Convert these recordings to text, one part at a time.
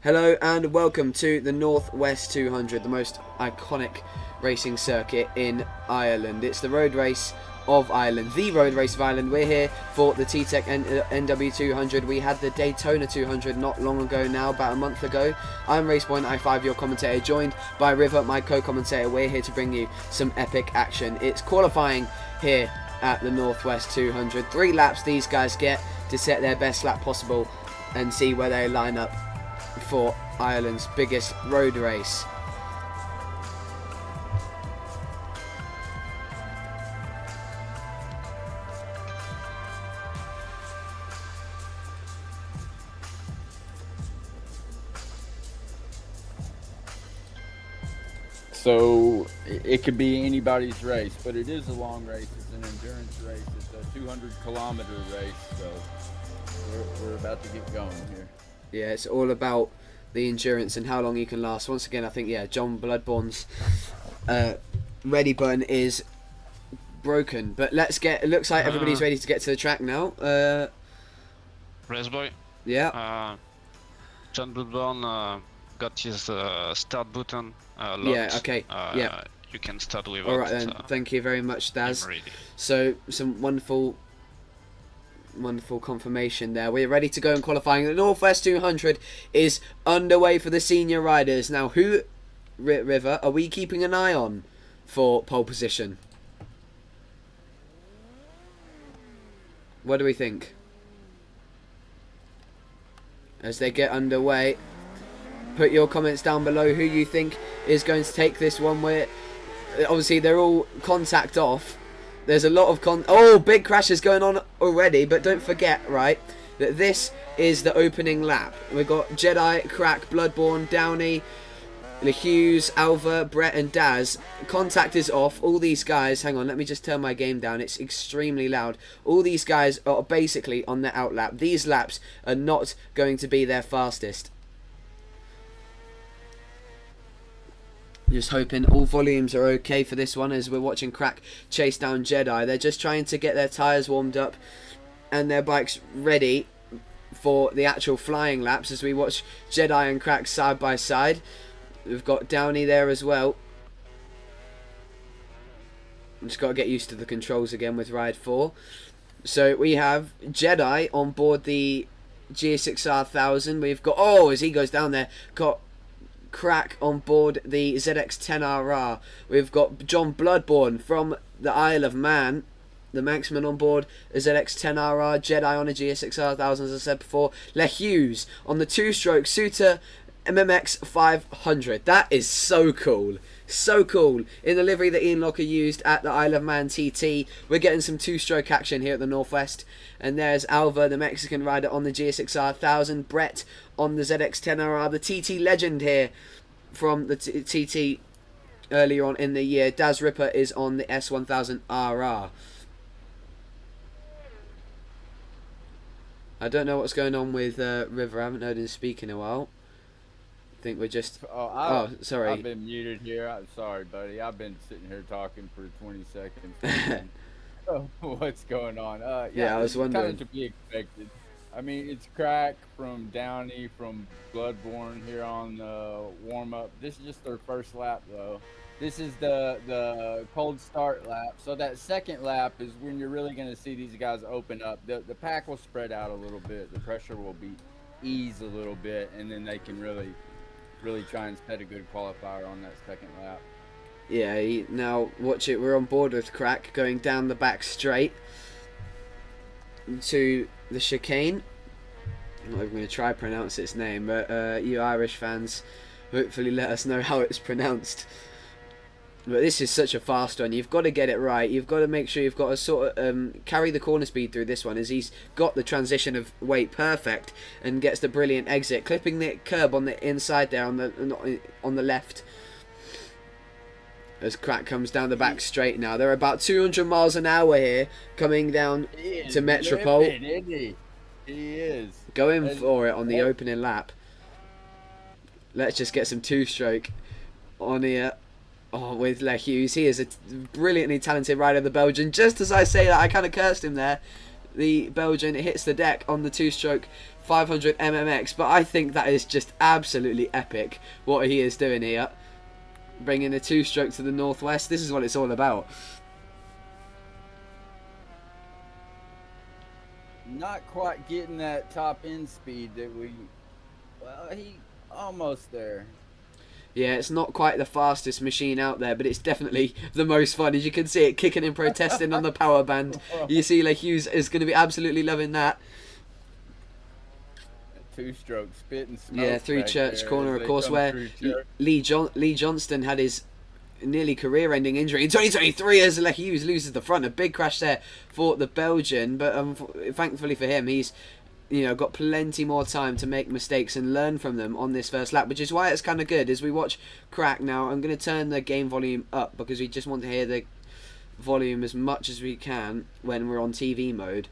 Hello and welcome to the Northwest 200, the most iconic racing circuit in Ireland. It's the road race of Ireland, the road race of Ireland. We're here for the T-Tech NW200. We had the Daytona 200 not long ago now, about a month ago. I'm Racepoint i5, your commentator, joined by River, my co-commentator. We're here to bring you some epic action. It's qualifying here at the Northwest 200. 3 laps these guys get to set their best lap possible and see where they line up for Ireland's biggest road race. So it could be anybody's race, but it is a long race. It's an endurance race. It's a 200-kilometer race, so we're about to get going here. Yeah, it's all about the endurance and how long you can last. Once again, I think, yeah, John Bloodborne's ready button is broken. But let's get, it looks like everybody's ready to get to the track now. Raceboy. Yeah. John Bloodborne got his start button locked. Yeah, okay. Yeah. You can start with it. Alright then, thank you very much, Daz. Ready. So, some wonderful confirmation there. We're ready to go in qualifying. The Northwest 200 is underway for the senior riders. Now, who, River, are we keeping an eye on for pole position? What do we think? As they get underway, put your comments down below who you think is going to take this one. Where obviously they're all contact off. There's a lot of big crashes going on already, but don't forget, right, that this is the opening lap. We've got Jedi, Crack, Bloodborne, Downey, LeHughes, Alva, Brett and Daz. Contact is off. All these guys, hang on, let me just turn my game down. It's extremely loud. All these guys are basically on their outlap. These laps are not going to be their fastest. Just hoping all volumes are okay for this one as we're watching Crack chase down Jedi. They're just trying to get their tyres warmed up and their bikes ready for the actual flying laps as we watch Jedi and Crack side by side. We've got Downey there as well. Just got to get used to the controls again with Ride 4. So we have Jedi on board the GSX-R 1000. We've got, as he goes down there, got Crack on board the ZX-10RR. We've got John Bloodborne from the Isle of Man, the Manxman on board a ZX-10RR, Jedi on a GSX-R 1000 as I said before, LeHughes on the 2-stroke Suter MMX 500. That is so cool. So cool. In the livery that Ian Locker used at the Isle of Man TT. We're getting some 2-stroke action here at the Northwest. And there's Alva, the Mexican rider on the GSX-R 1000. Brett on the ZX-10RR. The TT legend here from the TT earlier on in the year. Daz Ripper is on the S1000RR. I don't know what's going on with River. I haven't heard him speak in a while. I think we're just... sorry. I've been muted here. I'm sorry, buddy. I've been sitting here talking for 20 seconds. What's going on? Yeah, I was wondering. Kind of to be expected. I mean, it's Crack from Downey, from Bloodborne here on the warm-up. This is just their first lap, though. This is the cold start lap. So that second lap is when you're really going to see these guys open up. The pack will spread out a little bit. The pressure will ease a little bit, and then they can really try and set a good qualifier on that second lap. Yeah, now watch it. We're on board with Crack going down the back straight to the chicane. I'm not even going to try to pronounce its name, but you Irish fans hopefully let us know how it's pronounced. But this is such a fast one. You've got to get it right. You've got to make sure you've got to sort of carry the corner speed through this one as he's got the transition of weight perfect and gets the brilliant exit, clipping the curb on the inside there on the left. As Crack comes down the back straight now. They're about 200 miles an hour here coming down to Metropole. He is. Going for it on the opening lap. Let's just get some 2-stroke on here. With LeHughes. He is a brilliantly talented rider, the Belgian. Just as I say that, I kind of cursed him there. the Belgian. It hits the deck on the 2-stroke 500 MMX, but I think that is just absolutely epic what he is doing here. Bringing a 2-stroke to the northwest. This is what it's all about. Not quite getting that top end speed that we. Well, he almost there. Yeah, it's not quite the fastest machine out there, but it's definitely the most fun. As you can see it kicking and protesting on the power band. You see LeHughes is going to be absolutely loving that. 2-stroke spit and smoke. Yeah, through back Church there Corner, as of they course, come where through Church. Lee Johnston had his nearly career-ending injury in 2023 as LeHughes loses the front. A big crash there for the Belgian, but thankfully for him, he's got plenty more time to make mistakes and learn from them on this first lap, which is why it's kind of good as we watch Crack now. I'm going to turn the game volume up because we just want to hear the volume as much as we can when we're on TV mode.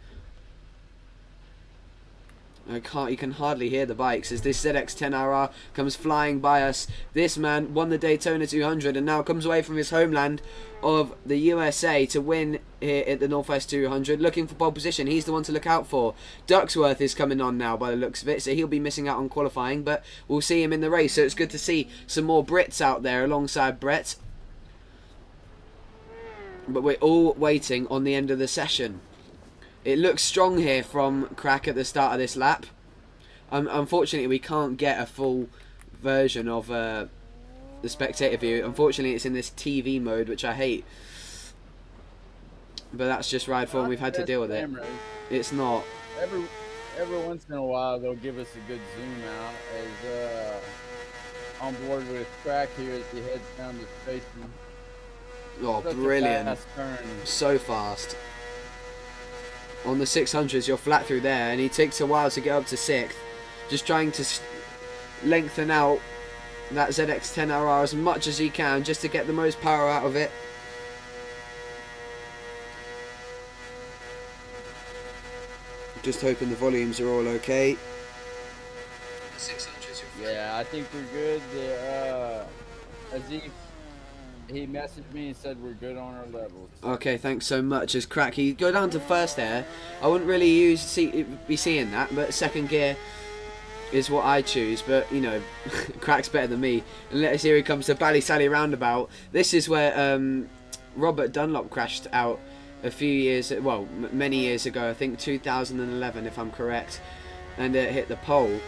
You can hardly hear the bikes as this ZX-10RR comes flying by us. This man won the Daytona 200 and now comes away from his homeland of the USA to win here at the Northwest 200, looking for pole position. He's the one to look out for. Ducksworth is coming on now by the looks of it, so he'll be missing out on qualifying, but we'll see him in the race, so it's good to see some more Brits out there alongside Brett. But we're all waiting on the end of the session. It looks strong here from Crack at the start of this lap. Unfortunately, we can't get a full version of the spectator view. Unfortunately, it's in this TV mode, which I hate. But that's just ride form. We've had to deal with it. It's not. Every once in a while, they'll give us a good zoom out as on board with Crack here as he heads down the station. Oh, Such a brilliant. fast turn. So fast. On the 600s, you're flat through there, and he takes a while to get up to 6th. Just trying to lengthen out that ZX-10RR as much as he can, just to get the most power out of it. Just hoping the volumes are all okay. Yeah, I think we're good. Azif, he messaged me and said we're good on our levels. Okay, thanks so much. As Crack, he go down to first there. I wouldn't really be seeing that, but second gear is what I choose. But Crack's better than me. And let's here he comes to Ballysally roundabout. This is where Robert Dunlop crashed out a few years, well, many years ago. I think 2011, if I'm correct, and hit the pole.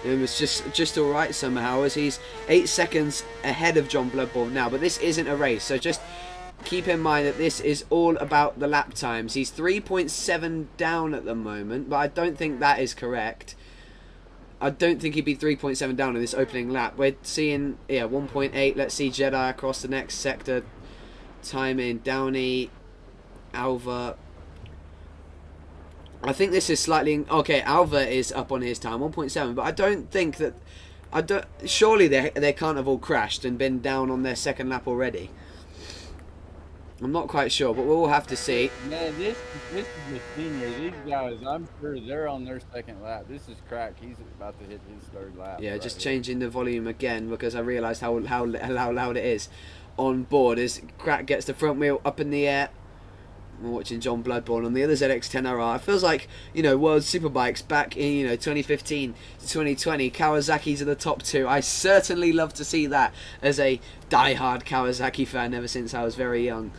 It was just all right somehow, as he's 8 seconds ahead of John Bloodborne now. But this isn't a race, so just keep in mind that this is all about the lap times. He's 3.7 down at the moment, but I don't think that is correct. I don't think he'd be 3.7 down in this opening lap. We're seeing 1.8. Let's see Jedi across the next sector. Time in Downey, Alva. I think this is slightly okay. Alva is up on his time, 1.7, but I don't think that surely they can't have all crashed and been down on their second lap already. I'm not quite sure, but we'll have to see. Man, this is the senior. These guys, I'm sure they're on their second lap. This is Crack. He's about to hit his third lap. Yeah, right just here. changing the volume again because I realised how loud it is on board as Crack gets the front wheel up in the air. We're watching John Bloodborne on the other ZX-10RR. It feels like, World Superbikes back in, 2015 to 2020. Kawasaki's are the top two. I certainly love to see that as a die-hard Kawasaki fan ever since I was very young.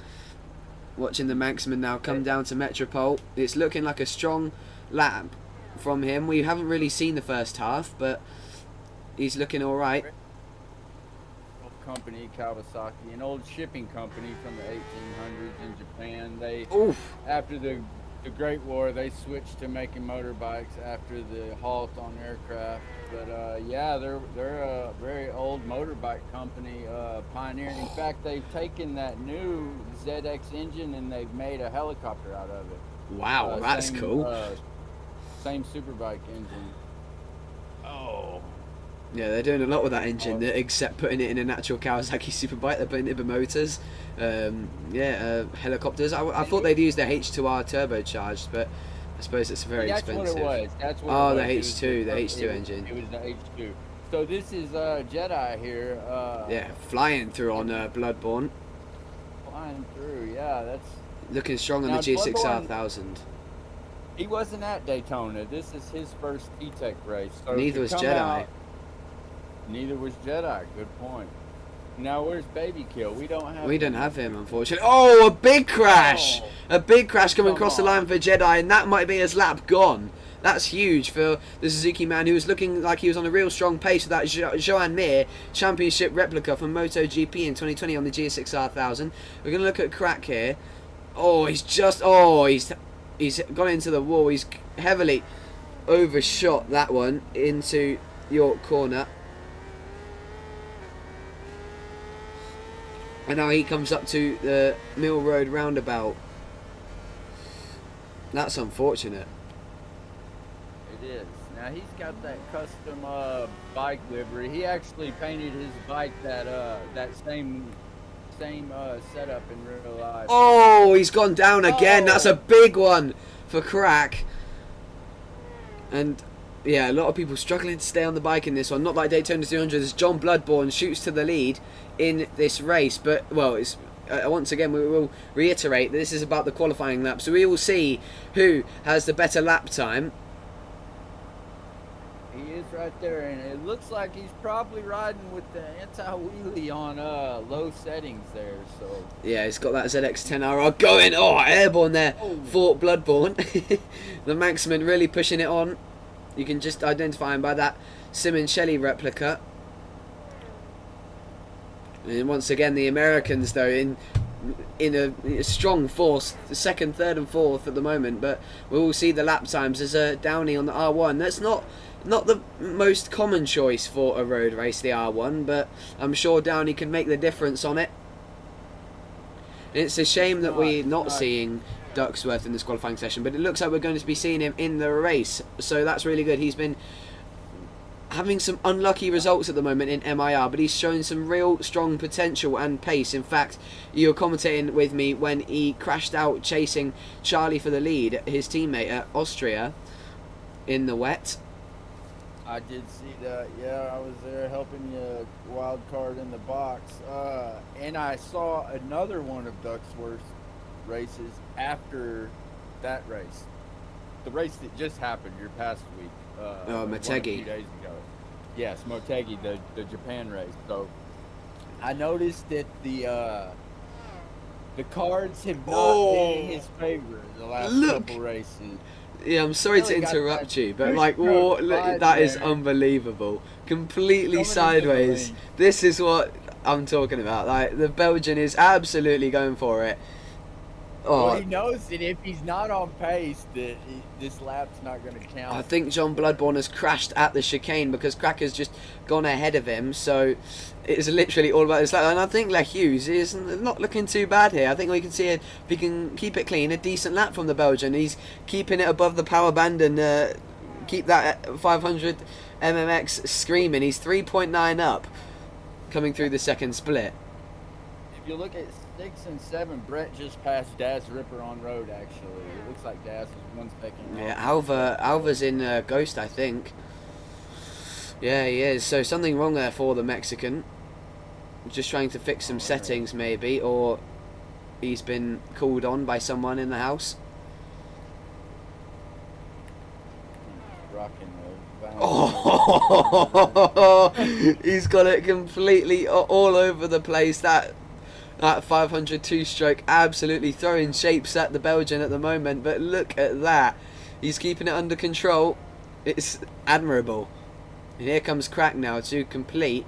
Watching the Manxman now come down to Metropole. It's looking like a strong lap from him. We haven't really seen the first half, but he's looking all right. Company, Kawasaki, an old shipping company from the 1800s in Japan. They, after the Great War, they switched to making motorbikes after the halt on aircraft. But yeah, they're a very old motorbike company, pioneering. In fact, they've taken that new ZX engine and they've made a helicopter out of it. Wow, that's cool. Same superbike engine. Oh. Yeah, they're doing a lot with that engine, except putting it in an actual Kawasaki Superbike. They're putting Iba motors, helicopters. I thought they'd use the H2R turbocharged, but I suppose it's very expensive. That's what it was. That's what the it was. H2, the H2 engine. It was the H2. So this is Jedi here. Yeah, flying through on Bloodborne. Flying through, yeah. That's looking strong on now, the GSX-R Bloodborne, 1000. He wasn't at Daytona. This is his first E-Tech race. So Neither to was come Jedi. out- neither was Jedi. Good point. Now where's Baby Kill? We don't have. We don't have him, unfortunately. Oh, a big crash! Oh. A big crash coming Come across the on. line for Jedi, and that might be his lap gone. That's huge for the Suzuki man, who was looking like he was on a real strong pace with that Joan Mir championship replica from MotoGP in 2020 on the GSX-R1000. We're going to look at Crack here. Oh, he's gone into the wall. He's heavily overshot that one into York Corner. And now he comes up to the Mill Road roundabout. That's unfortunate. It is. Now he's got that custom bike livery. He actually painted his bike that same setup in real life. Oh, he's gone down again. Oh. That's a big one for Crack. And yeah, a lot of people struggling to stay on the bike in this one. Not like Daytona 200 as John Bloodborne shoots to the lead in this race. But, well, it's once again, we will reiterate that this is about the qualifying lap. So we will see who has the better lap time. He is right there, and it looks like he's probably riding with the anti-wheelie on low settings there. So Yeah, he's got that ZX-10RR going. Oh, airborne there Oh. for Bloodborne. The Maximin really pushing it on. You can just identify him by that Simoncelli replica. And once again, the Americans, though, in a strong force, second, third and fourth at the moment. But we will see the lap times. There's a Downey on the R1. That's not the most common choice for a road race, the R1, but I'm sure Downey can make the difference on it. And it's a shame that we're not seeing Ducksworth in this qualifying session, but it looks like we're going to be seeing him in the race, so that's really good. He's been having some unlucky results at the moment in MIR, but he's shown some real strong potential and pace. In fact, you were commentating with me when he crashed out chasing Charlie for the lead, his teammate at Austria, in the wet. I did see that. Yeah, I was there helping you wild card in the box, and I saw another one of Ducksworth's races after that race. The race that just happened your past week. One a Motegi. few days ago. Yes, Motegi, the Japan race. So I noticed that the cards have not been in his favor the last couple races. Yeah, I'm sorry to Really got interrupt that you, but push like, stroke that is there. unbelievable. Completely Coming into the sideways. lane. This is what I'm talking about. Like, the Belgian is absolutely going for it. Oh, Well, he knows that if he's not on pace, that this lap's not going to count. I think John Bloodborne has crashed at the chicane because Cracker's just gone ahead of him, so it's literally all about this lap. And I think Le Hughes is not looking too bad here. I think we can see if he can keep it clean, a decent lap from the Belgian. He's keeping it above the power band and keep that 500 MMX screaming. He's 3.9 up coming through the second split. If you look at 6 and 7, Brett just passed Daz Ripper on road, actually. It looks like Daz is 1 second. Yeah, Alva's in Ghost, I think. Yeah, he is. So something wrong there for the Mexican. Just trying to fix some settings, maybe, or he's been called on by someone in the house. Rocking the Oh, he's got it completely all over the place. That 500 two-stroke absolutely throwing shapes at the Belgian at the moment. But look at that. He's keeping it under control. It's admirable. And here comes Crack now to complete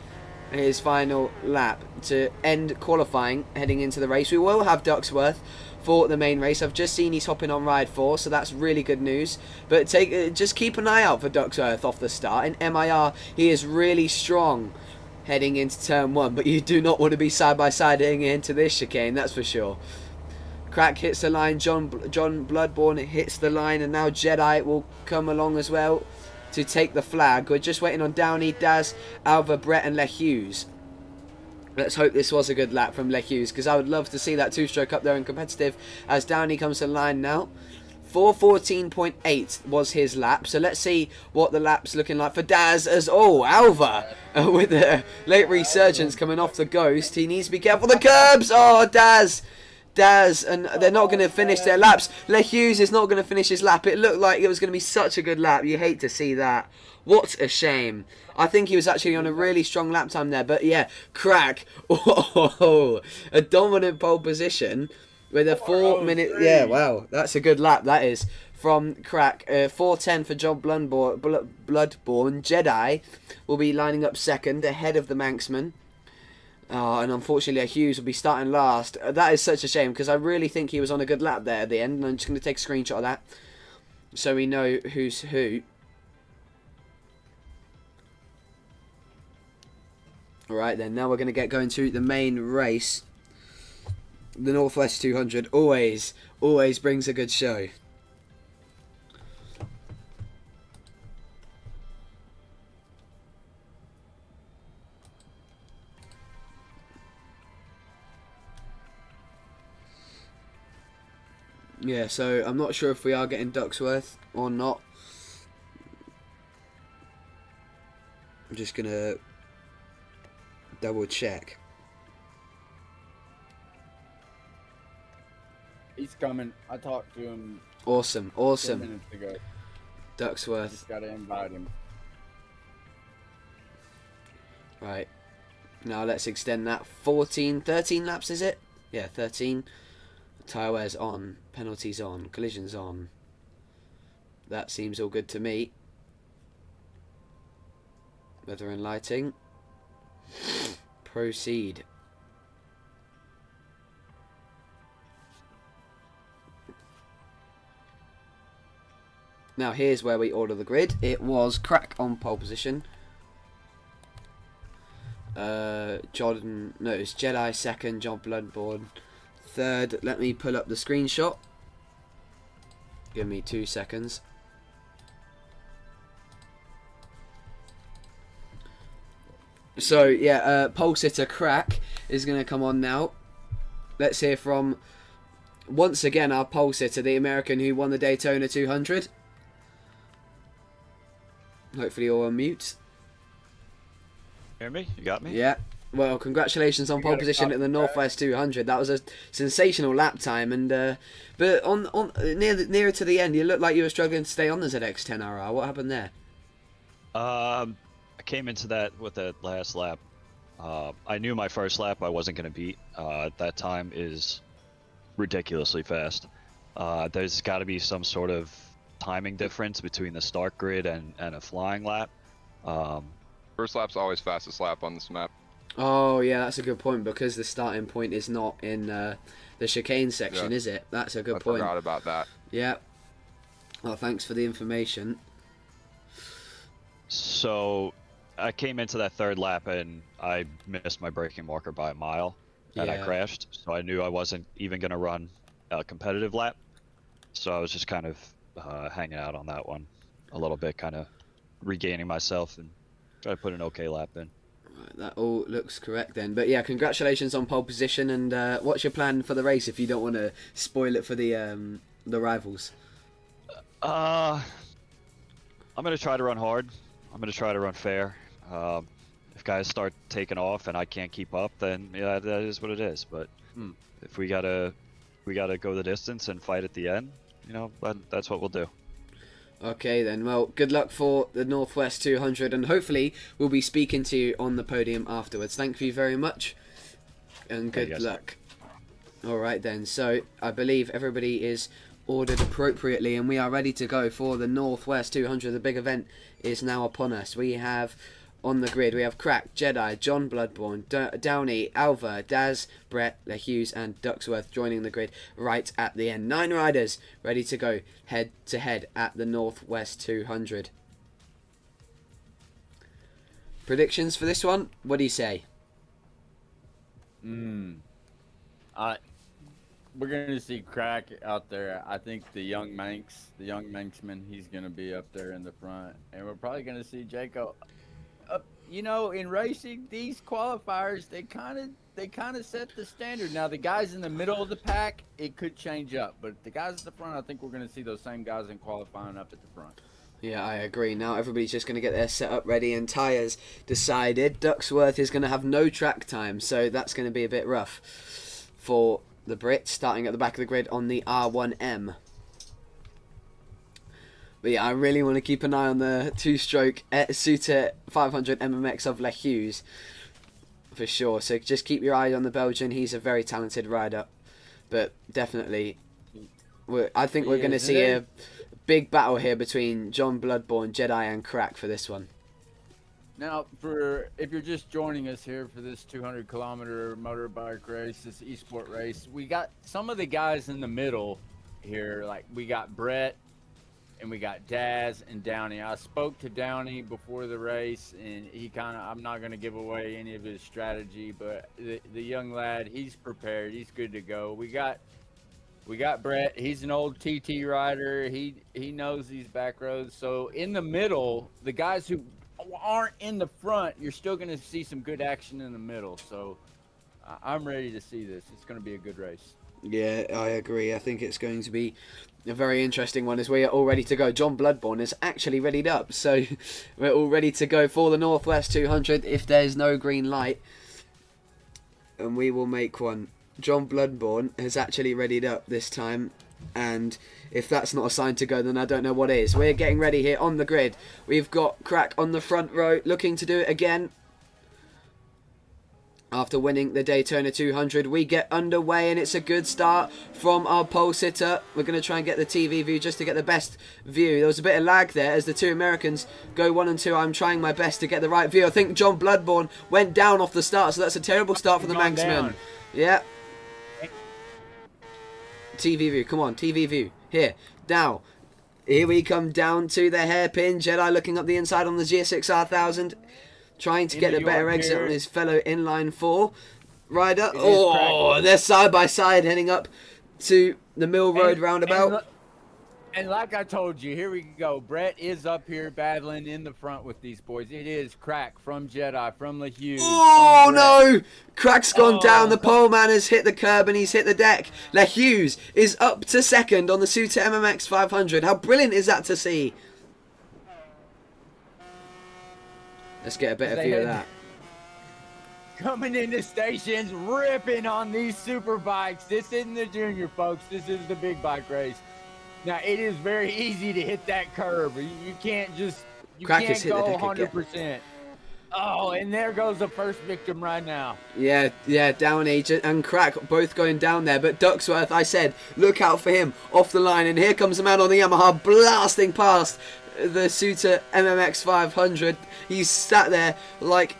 his final lap to end qualifying heading into the race. We will have Ducksworth for the main race. I've just seen he's hopping on ride 4, so that's really good news. But just keep an eye out for Ducksworth off the start. In MIR, he is really strong heading into turn 1, but you do not want to be side by side heading into this chicane, that's for sure. Crack hits the line, John Bloodborne hits the line, and now Jedi will come along as well to take the flag. We're just waiting on Downey, Daz, Alva, Brett and Le Hughes. Let's hope this was a good lap from Le Hughes, because I would love to see that two-stroke up there and competitive as Downey comes to the line now. 4:14.8 was his lap, so let's see what the lap's looking like for Daz as Alva with the late resurgence coming off the Ghost. He needs to be careful. The curbs! Oh, Daz Daz, and they're not going to finish their laps. LeHughes is not going to finish his lap. It looked like it was going to be such a good lap. You hate to see that. What a shame. I think he was actually on a really strong lap time there. But yeah, Crack. Oh, a dominant pole position with a 4 minute. Yeah, wow. That's a good lap, that is. From Crack. 4:10 for John Bloodborne. Jedi will be lining up second ahead of the Manxman. And unfortunately, Hughes will be starting last. That is such a shame because I really think he was on a good lap there at the end. And I'm just going to take a screenshot of that so we know who's who. Alright then, now we're going to get going to the main race. The Northwest 200 always brings a good show. Yeah, so I'm not sure if we are getting Ducksworth or not. I'm just going to double check. He's coming. I talked to him Awesome. 10 minutes ago. Ducksworth. Just got to invite him. Right. Now let's extend that. 13 laps, is it? Yeah, 13. Tyre wear's on. Penalties on. Collisions on. That seems all good to me. Weather and lighting. Proceed. Now here's where we order the grid. It was Crack on pole position. Jordan, no, it's Jedi second, John Bloodborne third. Let me pull up the screenshot. Give me 2 seconds. So yeah, pole sitter Crack is going to come on now. Let's hear from once again our pole sitter, the American who won the Daytona 200. Hopefully you're on mute. Hear me? You got me? Yeah. Well, congratulations on pole position at the Northwest 200. That was a sensational lap time, and but on nearer to the end, you looked like you were struggling to stay on the ZX10RR. What happened there? I came into that with that last lap. I knew my first lap I wasn't going to beat. That time is ridiculously fast. There's got to be some sort of timing difference between the start grid and a flying lap. First lap's always fastest lap on this map. Oh yeah, that's a good point because the starting point is not in the chicane section, Yeah. is it? That's a good I point. forgot about that. Yeah. Well, thanks for the information. So I came into that third lap and I missed my braking marker by a mile and I Yeah. crashed. So I knew I wasn't even going to run a competitive lap. So I was just kind of hanging out on that one a little bit, kind of regaining myself and try to put an okay lap in. Right, that all looks correct then. But yeah, congratulations on pole position. And what's your plan for the race if you don't want to spoil it for the rivals? I'm going to try to run hard. I'm going to try to run fair. If guys start taking off and I can't keep up, then yeah, that is what it is. But if we gotta go the distance and fight at the end, you know, that's what we'll do. Okay then, well, good luck for the Northwest 200 and hopefully we'll be speaking to you on the podium afterwards. Thank you very much and good luck. Alright then, so I believe everybody is ordered appropriately and we are ready to go for the Northwest 200. The big event is now upon us. We have on the grid, we have Crack, Jedi, John Bloodborne, Downey, Alva, Daz, Brett, LeHughes and Ducksworth joining the grid right at the end. 9 riders ready to go head to head at the Northwest 200. Predictions for this one? What do you say? We're gonna see Crack out there. I think the young Manxman, he's gonna be up there in the front, and we're probably gonna see Jaco. You know, in racing, these qualifiers they kind of set the standard. Now the guys in the middle of the pack, it could change up, but the guys at the front, I think we're gonna see those same guys in qualifying up at the front. Yeah, I agree. Now everybody's just going to get their setup ready and tyres decided. Ducksworth is going to have no track time, so that's going to be a bit rough for the Brit, starting at the back of the grid on the R1M. But yeah, I really want to keep an eye on the two-stroke Suter 500 MMX of Le Hughes, for sure. So just keep your eye on the Belgian. He's a very talented rider. But definitely, I think we're going to see a big battle here between John Bloodborne, Jedi, and Crack for this one. Now, if you're just joining us here for this 200-kilometer motorbike race, this esport race, we got some of the guys in the middle here. Like, we got Brett, and we got Daz and Downey. I spoke to Downey before the race, and he I'm not going to give away any of his strategy, but the young lad, he's prepared. He's good to go. We got Brett. He's an old TT rider. He knows these back roads. So in the middle, the guys who aren't in the front, you're still going to see some good action in the middle. So I'm ready to see this. It's going to be a good race. Yeah, I agree. I think it's going to be a very interesting one as we are all ready to go. John Bloodborne is actually readied up, so we're all ready to go for the Northwest 200 if there's no green light. And we will make one. John Bloodborne has actually readied up this time, and if that's not a sign to go, then I don't know what is. We're getting ready here on the grid. We've got Crack on the front row, looking to do it again. After winning the Daytona 200, we get underway, and it's a good start from our pole sitter. We're going to try and get the TV view just to get the best view. There was a bit of lag there as the two Americans go 1 and 2. I'm trying my best to get the right view. I think John Bloodborne went down off the start, so that's a terrible start for the Manxman. Yeah. TV view, come on, TV view. Here, now, here we come down to the hairpin. Jedi looking up the inside on the GSX-R1000. Trying to get a better exit on his fellow inline 4 rider. Oh, they're side by side heading up to the Mill Road roundabout. And like I told you, here we go. Brett is up here battling in the front with these boys. It is Crack from Jedi, from Le Hughes. Oh, no! Crack's gone down. The pole man has hit the curb and he's hit the deck. Le Hughes is up to second on the Suter MMX 500. How brilliant is that to see? Let's get a better view of that. Coming into stations, ripping on these super bikes. This isn't the junior, folks. This is the big bike race. Now, it is very easy to hit that curb. You can't just, you can't go 100%. Oh, and there goes the first victim right now. Yeah, Downey and Crack both going down there. But Ducksworth, I said, look out for him off the line. And here comes the man on the Yamaha blasting past the Suter MMX 500. He's sat there like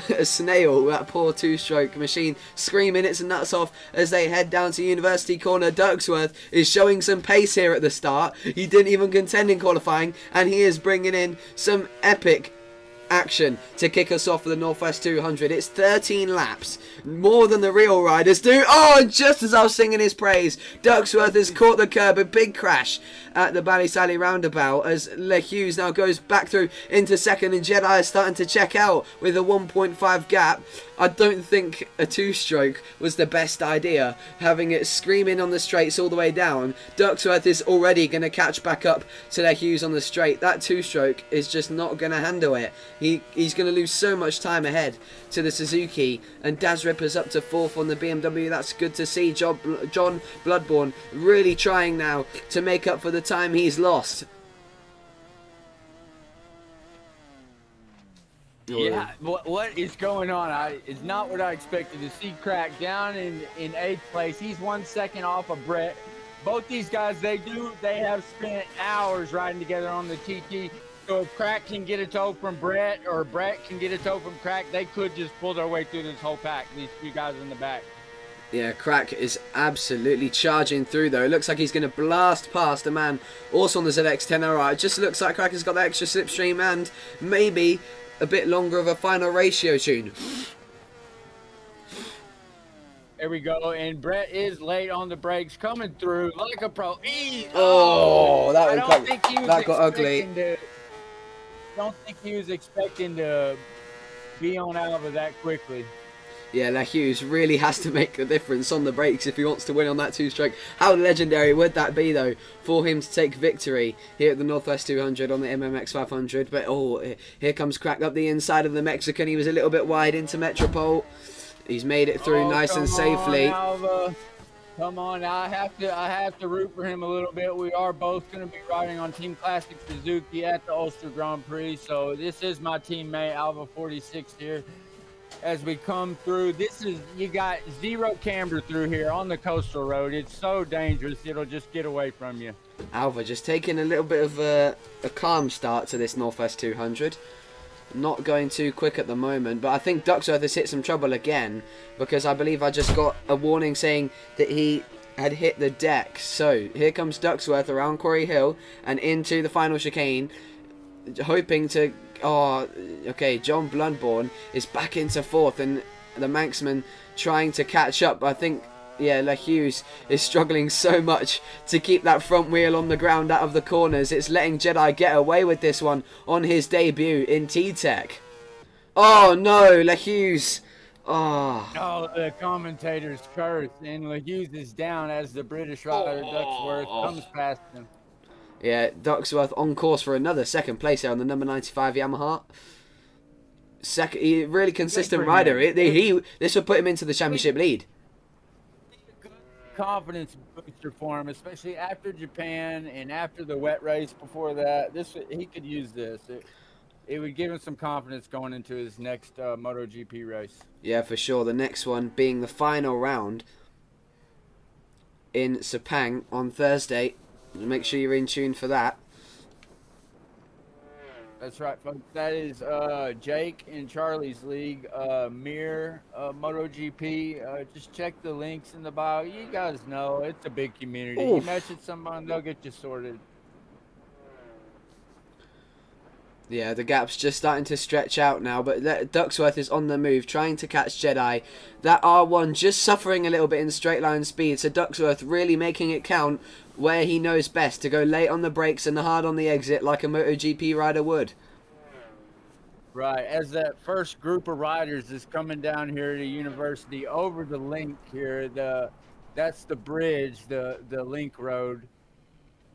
a snail, that poor two-stroke machine, screaming its nuts off as they head down to University Corner. Ducksworth is showing some pace here at the start. He didn't even contend in qualifying, and he is bringing in some epic action to kick us off for the Northwest 200. It's 13 laps, more than the real riders do. Oh, and just as I was singing his praise, Ducksworth has caught the curb. A big crash at the Ballysally roundabout as Le Hughes now goes back through into second, and Jedi is starting to check out with a 1.5 gap. I don't think a two-stroke was the best idea, having it screaming on the straights all the way down. Ducksworth is already going to catch back up to Le Hughes on the straight. That two-stroke is just not going to handle it. He's going to lose so much time ahead to the Suzuki, and Daz Ripper's up to fourth on the BMW. That's good to see. John Bloodborne really trying now to make up for the time he's lost. Yeah, what is going on? It's not what I expected to see. Crack down in 8th place. He's 1 second off of Brett. Both these guys, they have spent hours riding together on the TT. So if Crack can get a tow from Brett, or Brett can get a tow from Crack, they could just pull their way through this whole pack, these two guys in the back. Yeah, Crack is absolutely charging through, though. It looks like he's going to blast past a man also on the ZX-10R. It just looks like Crack has got that extra slipstream and maybe a bit longer of a final ratio tune. There we go, and Brett is late on the brakes, coming through like a pro. Oh, that got ugly. Don't think he was expecting to be on Alva that quickly. Yeah, Le Hughes really has to make a difference on the brakes if he wants to win on that two-stroke. How legendary would that be, though, for him to take victory here at the Northwest 200 on the MMX 500? But, oh, here comes Crack up the inside of the Mexican. He was a little bit wide into Metropole. He's made it through nice and safely. Come on, I have to root for him a little bit. We are both going to be riding on Team Classic Suzuki at the Ulster Grand Prix. So this is my teammate Alva 46 here. As we come through, you got zero camber through here on the coastal road. It's so dangerous. It'll just get away from you. Alva just taking a little bit of a calm start to this Northwest 200. Not going too quick at the moment, but I think Ducksworth has hit some trouble again, because I believe I just got a warning saying that he had hit the deck. So here comes Ducksworth around Quarry Hill and into the final chicane, hoping to... Oh, okay, John Bloodborne is back into fourth, and the Manxman trying to catch up. I think, yeah, Le Hughes is struggling so much to keep that front wheel on the ground out of the corners. It's letting Jedi get away with this one on his debut in T-Tech. Oh no, Le Hughes. Oh. Oh, the commentator's curse, and Le Hughes is down as the British rider Ducksworth comes past him. Yeah, Ducksworth on course for another second place there on the number 95 Yamaha. Really consistent rider. This would put him into the championship lead. Confidence booster for him, especially after Japan and after the wet race before that. He could use this. It would give him some confidence going into his next MotoGP race. Yeah, for sure. The next one being the final round in Sepang on Thursday. Make sure you're in tune for that. That's right, folks. That is Jake and Charlie's league, Mir MotoGP. Just check the links in the bio. You guys know it's a big community. Oof. You message someone, they'll get you sorted. Yeah, the gap's just starting to stretch out now, but Ducksworth is on the move, trying to catch Jedi. That R1 just suffering a little bit in straight line speed, so Ducksworth really making it count where he knows best, to go late on the brakes and hard on the exit like a MotoGP rider would. Right, as that first group of riders is coming down here to University over the link here, that's the bridge, the link road.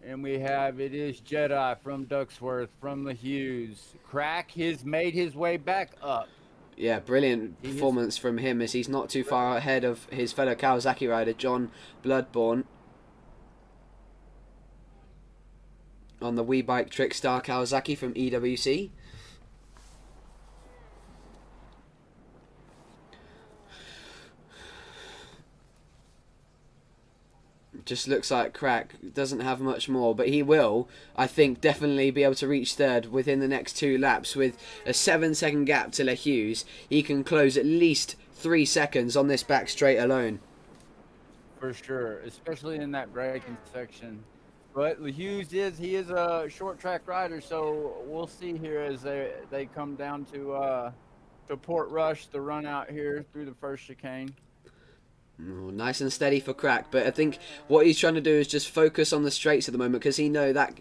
And it is Jedi from Ducksworth, from the Hughes. Crack has made his way back up. Yeah, brilliant performance from him, as he's not too far ahead of his fellow Kawasaki rider, John Bloodborne, on the WeBike Trickstar Kawasaki from EWC. Just looks like Crack doesn't have much more, but he will, I think, definitely be able to reach third within the next 2 laps. With a 7-second gap to Le Hughes, he can close at least 3 seconds on this back straight alone. For sure, especially in that braking section. But Le Hughes is a short track rider, so we'll see here as they come down to Port Rush, the run out here through the first chicane. Oh, nice and steady for Crack, but I think what he's trying to do is just focus on the straights at the moment, because he knows that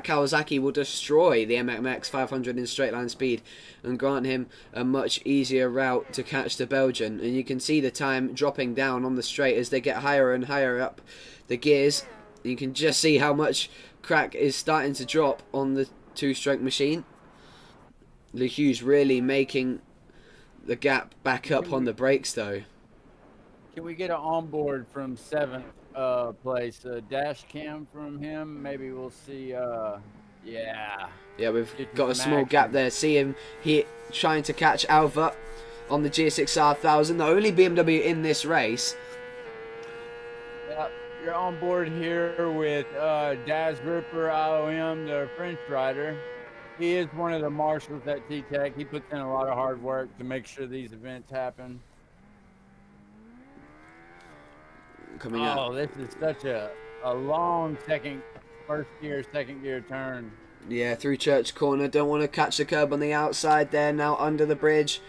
Kawasaki will destroy the MMX 500 in straight line speed and grant him a much easier route to catch the Belgian. And you can see the time dropping down on the straight as they get higher and higher up the gears. You can just see how much Crack is starting to drop on the 2-stroke machine. Le Hughes really making the gap back up on the brakes though. Can we get an onboard from 7th place? A dash cam from him? Maybe we'll see. Yeah. Yeah, we've got a small gap there. See him here trying to catch Alva on the GSX-R 1000, the only BMW in this race. Yep. You're on board here with Daz Ripper IOM, the French rider. He is one of the marshals at T-Tech. He puts in a lot of hard work to make sure these events happen. Coming up. Oh, this is such a long second gear turn. Yeah, through Church Corner. Don't want to catch the curb on the outside there. Now under the bridge.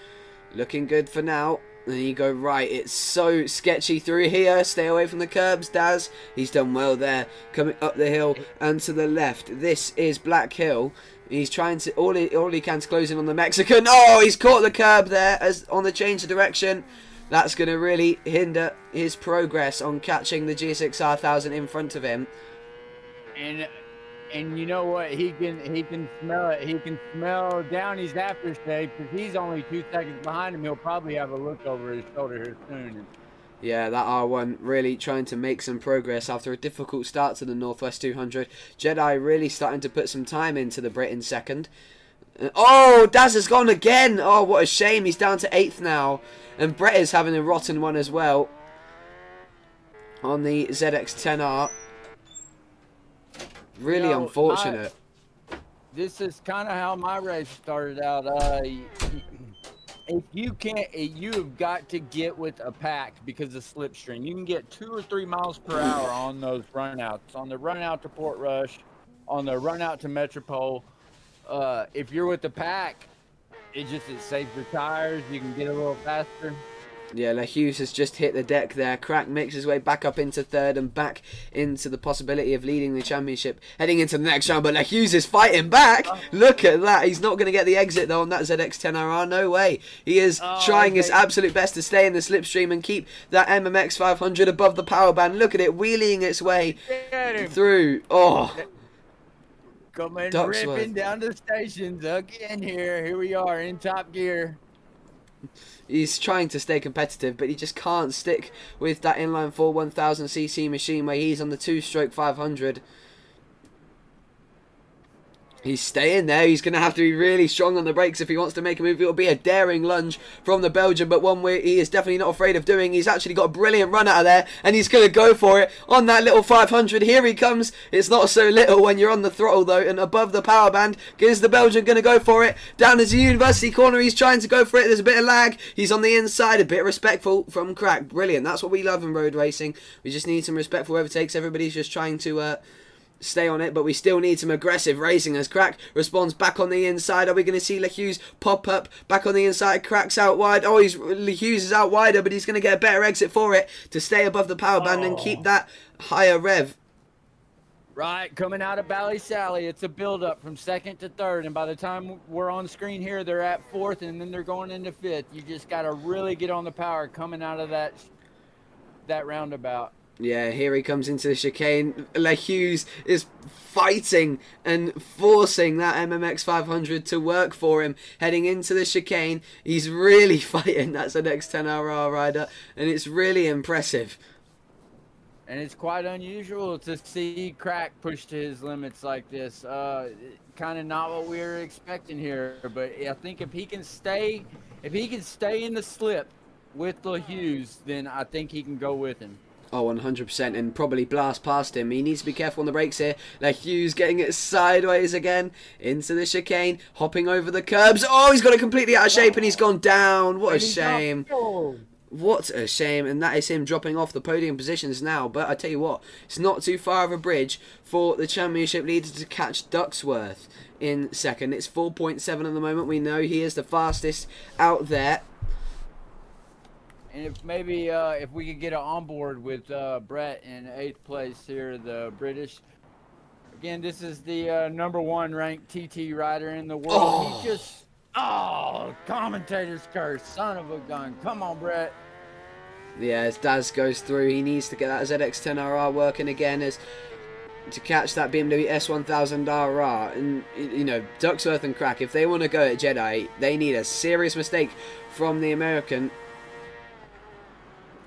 Looking good for now. And you go right. It's so sketchy through here. Stay away from the curbs, Daz. He's done well there. Coming up the hill and to the left. This is Black Hill. He's trying to all he can to close in on the Mexican. Oh, he's caught the curb there as on the change of direction. That's going to really hinder his progress on catching the GSX-R 1000 in front of him. And you know what? He can smell it. He can smell Downey's aftershave because he's only 2 seconds behind him. He'll probably have a look over his shoulder here soon. Yeah, that R1 really trying to make some progress after a difficult start to the Northwest 200. Jedi really starting to put some time into the Brit in second. Oh, Daz has gone again. Oh, what a shame. He's down to 8th now. And Brett is having a rotten one as well on the ZX-10R. Really You know, unfortunate. This is kind of how my race started out. If you can't, you've got to get with a pack because of slipstream. You can get 2 or 3 miles per hour on those runouts. On the run out to Port Rush, on the run out to Metropole. If you're with the pack, it saves your tires. You can get a little faster. Yeah, LeHughes has just hit the deck there. Crack makes his way back up into 3rd and back into the possibility of leading the championship heading into the next round. But LeHughes is fighting back. Look at that. He's not going to get the exit though on that ZX-10RR. No way. He is trying his absolute best to stay in the slipstream and keep that MMX 500 above the power band. Look at it wheeling its way through. Oh. Coming Ducksworth. ripping down the stations again here. Here we are in top gear. He's trying to stay competitive, but he just can't stick with that inline 4 1000cc machine where he's on the 2-stroke 500. He's staying there. He's going to have to be really strong on the brakes if he wants to make a move. It'll be a daring lunge from the Belgian, but one where he is definitely not afraid of doing. He's actually got a brilliant run out of there, and he's going to go for it on that little 500. Here he comes. It's not so little when you're on the throttle, though, and above the power band. Is the Belgian going to go for it? Down as the University corner, he's trying to go for it. There's a bit of lag. He's on the inside, a bit respectful from Crack. Brilliant. That's what we love in road racing. We just need some respectful overtakes. Everybody's just trying to stay on it, but we still need some aggressive racing as Crack responds back on the inside. Are we going to see LeHughes pop up back on the inside? Crack's out wide. Oh, LeHughes is out wider, but he's going to get a better exit for it to stay above the power band and keep that higher rev. Right, coming out of Ballysally, it's a build-up from 2nd to 3rd, and by the time we're on screen here, they're at 4th, and then they're going into 5th. You just got to really get on the power coming out of that roundabout. Yeah, here he comes into the chicane. LeHughes is fighting and forcing that MMX 500 to work for him. Heading into the chicane, he's really fighting that ZX-10RR rider, and it's really impressive. And it's quite unusual to see Crack push to his limits like this. Kind of not what we were expecting here, but I think if he can stay in the slip with LeHughes, then I think he can go with him. Oh, 100%, and probably blast past him. He needs to be careful on the brakes here. LeHughes getting it sideways again into the chicane, hopping over the curbs. Oh, he's got it completely out of shape, and he's gone down. What a shame. What a shame, and that is him dropping off the podium positions now. But I tell you what, it's not too far of a bridge for the championship leader to catch Ducksworth in second. It's 4.7 at the moment. We know he is the fastest out there. And if maybe if we could get on board with Brett in 8th place here, the British. Again, this is the #1 ranked TT rider in the world. Oh. He just, commentator's curse, son of a gun. Come on, Brett. Yeah, as Daz goes through, he needs to get that ZX-10RR working again as to catch that BMW S1000RR. And, you know, Ducksworth and Crack, if they want to go at Jedi, they need a serious mistake from the American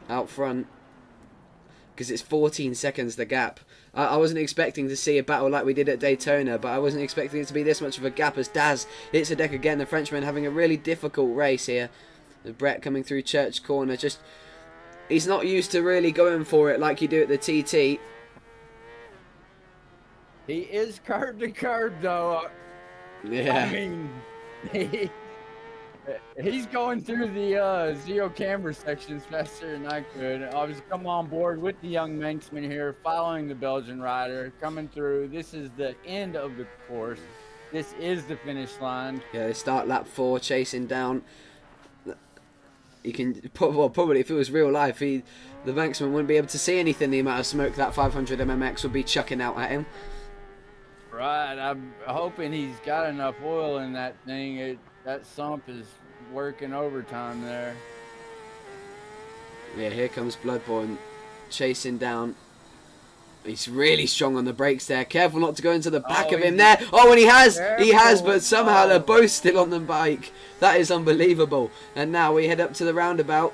out front, because it's 14 seconds the gap. I wasn't expecting to see a battle like we did at Daytona, but I wasn't expecting it to be this much of a gap as Daz hits a deck again. The Frenchman having a really difficult race here. Brett coming through Church Corner, just he's not used to really going for it like you do at the TT. He is curb to curb though. Yeah. I mean, he's going through the zero camera sections faster than I could. I was come on board with the young Manxman here, following the Belgian rider, coming through. This is the end of the course. This is the finish line. Yeah, they start lap 4, chasing down. You can, well, probably if it was real life, the Manxman wouldn't be able to see anything. The amount of smoke that 500 MMX would be chucking out at him. Right, I'm hoping he's got enough oil in that thing. That sump is working overtime there. Yeah, here comes Bloodborne chasing down. He's really strong on the brakes there. Careful not to go into the back of him there. Oh, and he has, but somehow they're both still on the bike. That is unbelievable. And now we head up to the roundabout.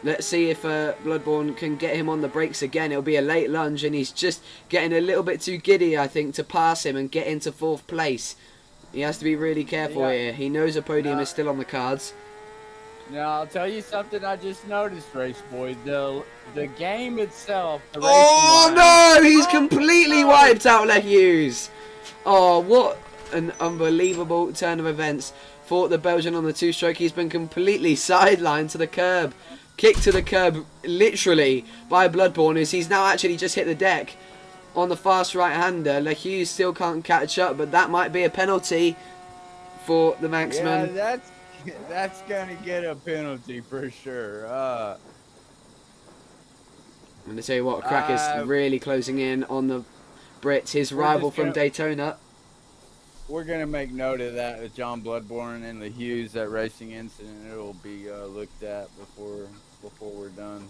Let's see if Bloodborne can get him on the brakes again. It'll be a late lunge, and he's just getting a little bit too giddy, I think, to pass him and get into 4th place. He has to be really careful here. He knows a podium is still on the cards. Now, I'll tell you something I just noticed, Race Boy. The game itself... The Oh, no! He's completely wiped out Lech Hughes. Oh, what an unbelievable turn of events for the Belgian on the 2-stroke. He's been completely sidelined to the curb. Kicked to the curb, literally, by Bloodborne, as he's now actually just hit the deck on the fast right-hander. Lech Hughes still can't catch up, but that might be a penalty for the Manxman. Yeah, that's gonna get a penalty for sure. I'm going to tell you what, Crack is really closing in on the Brit, his rival from Daytona. We're gonna make note of that with John Bloodborne and the Hughes, that racing incident. It will be looked at before we're done.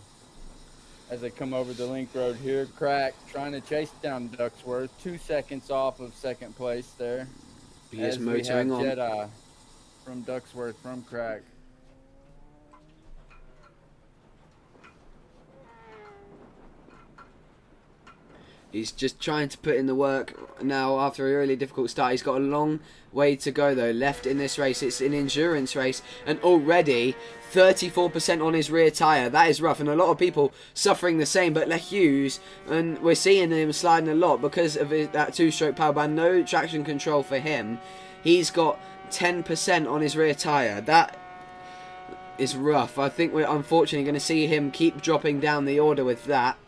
As they come over the link road here, Crack trying to chase down Ducksworth, 2 seconds off of 2nd place there. He is motoring on. Jedi from Ducksworth from Crack. He's just trying to put in the work now after a really difficult start. He's got a long way to go though left in this race. It's an endurance race, and already 34% on his rear tyre. That is rough, and a lot of people suffering the same. But Lech Hughes, and we're seeing him sliding a lot because of that 2-stroke power band. No traction control for him. He's got 10% on his rear tyre. That is rough. I think we're unfortunately going to see him keep dropping down the order with that.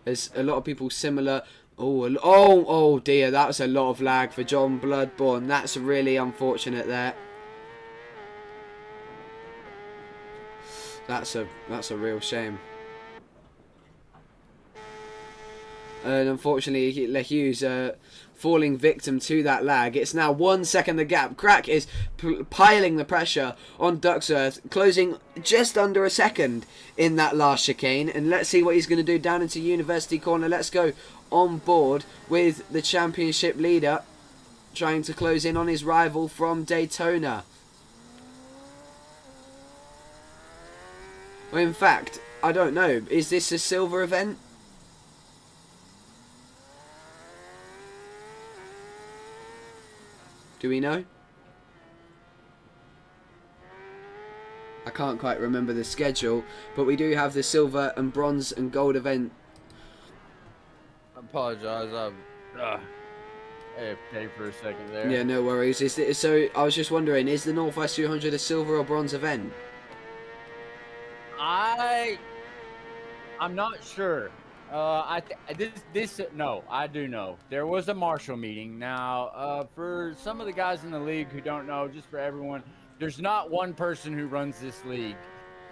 There's a lot of people similar. Oh dear, that was a lot of lag for John Bloodborne. That's really unfortunate there. That's a real shame. And unfortunately, Lech Hughes falling victim to that lag. It's now 1 second the gap. Crack is piling the pressure on Ducksworth, closing just under a second in that last chicane. And let's see what he's going to do down into University Corner. Let's go on board with the championship leader, trying to close in on his rival from Daytona. Well, in fact, I don't know. Is this a silver event? Do we know? I can't quite remember the schedule, but we do have the silver and bronze and gold event. I apologize. I had to pay for a second there. Yeah, no worries. So I was just wondering, is the Northwest 200 a silver or bronze event? I'm not sure. No, I do know. There was a marshal meeting. Now, for some of the guys in the league who don't know, just for everyone, there's not one person who runs this league.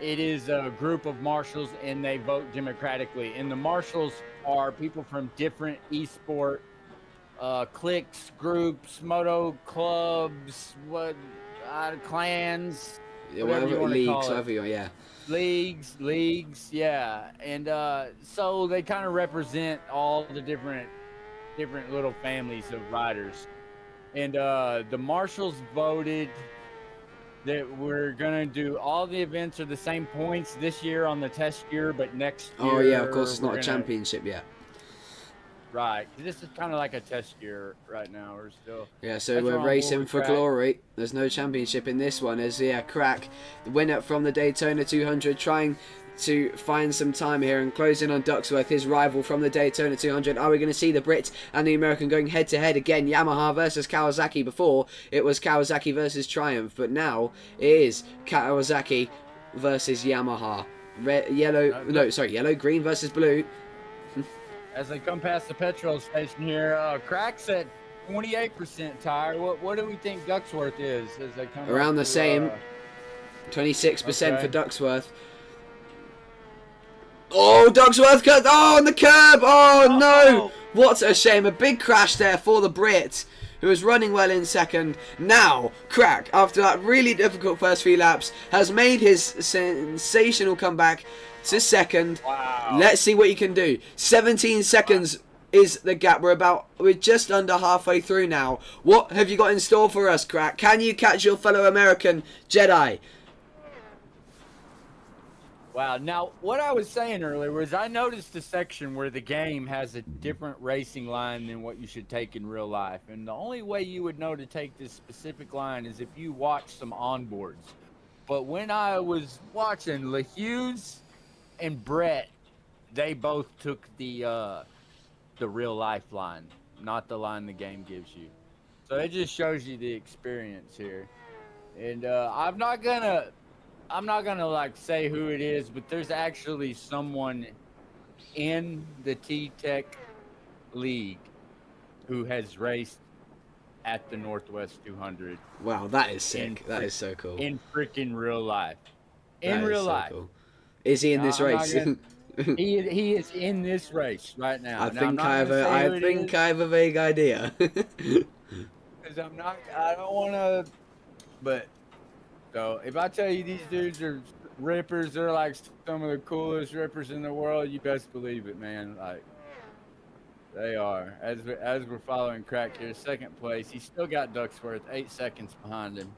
It is a group of marshals, and they vote democratically. And the marshals are people from different esport cliques, groups, moto clubs, clans, whatever you want to call it. Leagues, yeah. And so they kind of represent all the different little families of riders. And the marshals voted that we're gonna do all the events are the same points this year on the test year, but next year. Oh yeah, of course it's not a championship yet. Right, this is kind of like a test year right now. We're still. Yeah, so we're racing for glory. There's no championship in this one. As Crack, the winner from the Daytona 200, trying to find some time here and close in on Ducksworth, his rival from the Daytona 200. Are we going to see the Brit and the American going head to head again? Yamaha versus Kawasaki. Before it was Kawasaki versus Triumph, but now it is Kawasaki versus Yamaha. Yellow, green versus blue. As they come past the petrol station here, Crack's at 28% tire. What do we think Ducksworth is as they come around the same? 26% for Ducksworth. Oh, Ducksworth cut! Oh, on the curb! Oh no! What a shame! A big crash there for the Brit, who was running well in second. Now, Crack, after that really difficult first few laps, has made his sensational comeback to second. Wow. Let's see what he can do. 17 seconds is the gap. We're just under halfway through now. What have you got in store for us, Crack? Can you catch your fellow American Jedi? Wow. Now, what I was saying earlier was I noticed a section where the game has a different racing line than what you should take in real life. And the only way you would know to take this specific line is if you watch some onboards. But when I was watching LeHughes and Brett, they both took the real life line, not the line the game gives you. So it just shows you the experience here. And I'm not gonna like say who it is, but there's actually someone in the T-Tech League who has raced at the Northwest 200 Wow, that is sick. That is so cool. in freaking real life. In That is real so life. cool. Is he in this I'm not race? gonna- He is in this race right now. I Now, I'm think not I have gonna a say who I it think is, I have a vague idea. 'cause I don't want to, but so if I tell you these dudes are rippers, they're like some of the coolest rippers in the world, you best believe it, man. Like they are. As we're following Crack here, second place. He's still got Ducksworth 8 seconds behind him.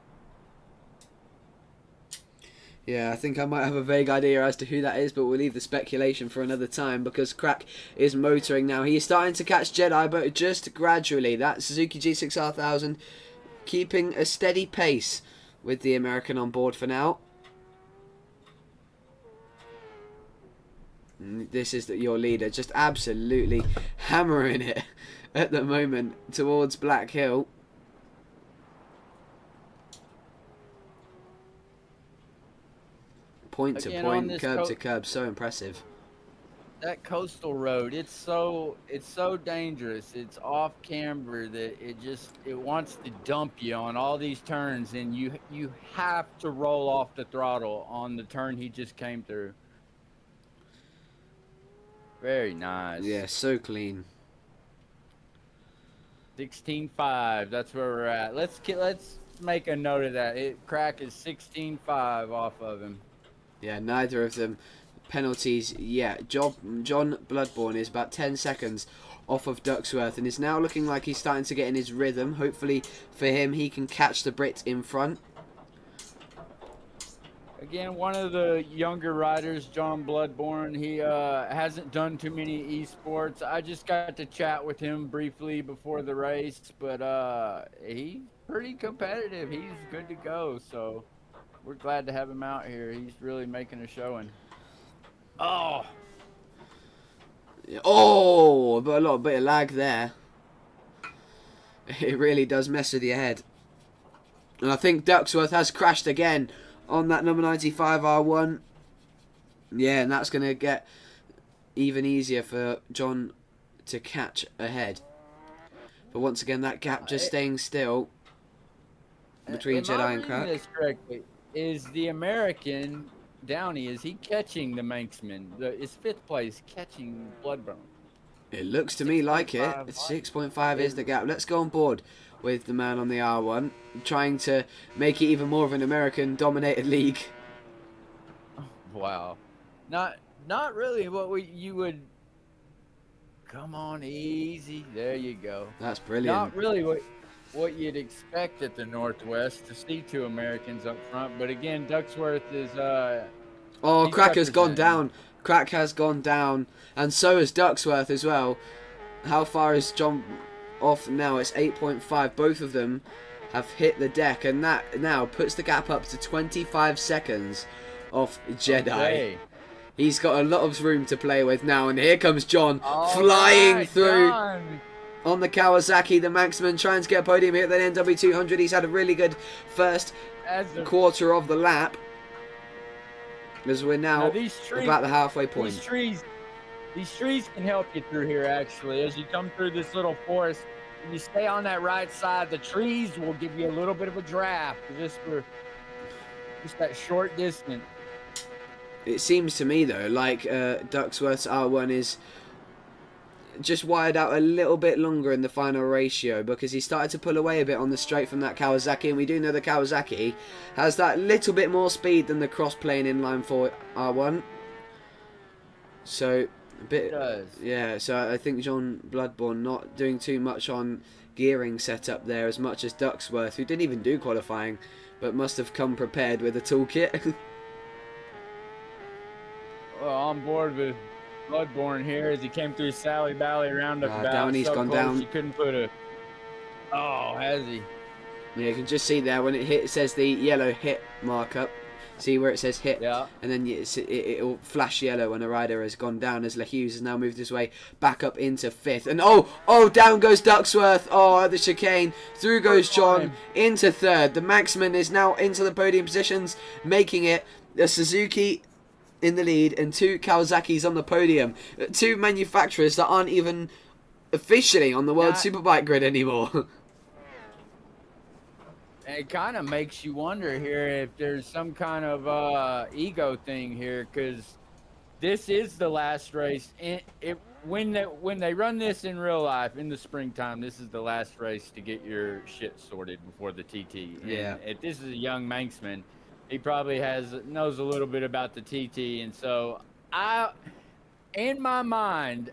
Yeah, I think I might have a vague idea as to who that is, but we'll leave the speculation for another time because Crack is motoring now. He is starting to catch Jedi, but just gradually. That Suzuki G6R1000 keeping a steady pace with the American on board for now. This is your leader, just absolutely hammering it at the moment towards Black Hill. Point to Again, on point, this curb to curb, so impressive. That coastal road, it's so dangerous. It's off camber that it wants to dump you on all these turns, and you have to roll off the throttle on the turn he just came through. Very nice. Yeah, so clean. 16.5. That's where we're at. Let's make a note of that. Crack is 16.5 off of him. Yeah, neither of them penalties yet. John Bloodborne is about 10 seconds off of Ducksworth and is now looking like he's starting to get in his rhythm. Hopefully for him, he can catch the Brit in front. Again, one of the younger riders, John Bloodborne, he hasn't done too many esports. I just got to chat with him briefly before the race, but he's pretty competitive. He's good to go, so we're glad to have him out here. He's really making a showing. Oh, Oh, but a little bit of lag there. It really does mess with your head. And I think Ducksworth has crashed again on that number 95 R1. Yeah, and that's going to get even easier for John to catch ahead. But once again, that gap just staying still between am I Jedi and reading Crack. this correctly? Is the American Downey, is he catching the Manxman? Is fifth place catching Bloodborne? It looks to me like it. 6.5. 6.5 is the gap. Let's go on board with the man on the R1, trying to make it even more of an American-dominated league. Wow, not really what you would. Come on, easy. There you go. That's brilliant. Not really what you'd expect at the Northwest to see two Americans up front, but again, Ducksworth is Oh, he's Crack has gone representing. down. Crack has gone down, and so has Ducksworth as well. How far is John off now? It's 8.5. Both of them have hit the deck, and that now puts the gap up to 25 seconds off Jedi. Okay. He's got a lot of room to play with now, and here comes John All flying right, through John. on the Kawasaki. The Manxman trying to get a podium here at the NW200. He's had a really good first As the quarter of the lap, as we're now these trees, about the halfway point. These trees can help you through here. Actually, as you come through this little forest, and you stay on that right side, the trees will give you a little bit of a draft just for that short distance. It seems to me though like Ducksworth's R1 is just wired out a little bit longer in the final ratio, because he started to pull away a bit on the straight from that Kawasaki, and we do know the Kawasaki has that little bit more speed than the cross-plane inline 4 R1. So a bit, It does. yeah. So I think John Bloodborne not doing too much on gearing setup there as much as Ducksworth, who didn't even do qualifying, but must have come prepared with a toolkit. on board with Bloodborne here as he came through Sally Valley roundabout. Downey's so gone close down. You couldn't put a. Oh, has he? Yeah, you can just see there when it says the yellow hit markup. See where it says hit, Yeah. and then it'll flash yellow when a rider has gone down. As LaHughes has now moved his way back up into 5th, and down goes Ducksworth. Oh, the chicane. Through goes John into 3rd. The Maxman is now into the podium positions, making it a Suzuki in the lead and 2 Kawasaki's on the podium. 2 manufacturers that aren't even officially on the World Superbike grid anymore. It kind of makes you wonder here if there's some kind of ego thing here, because this is the last race. When they run this in real life in the springtime, this is the last race to get your shit sorted before the TT. Yeah. And if this is a young Manxman, he probably knows a little bit about the TT, and so in my mind,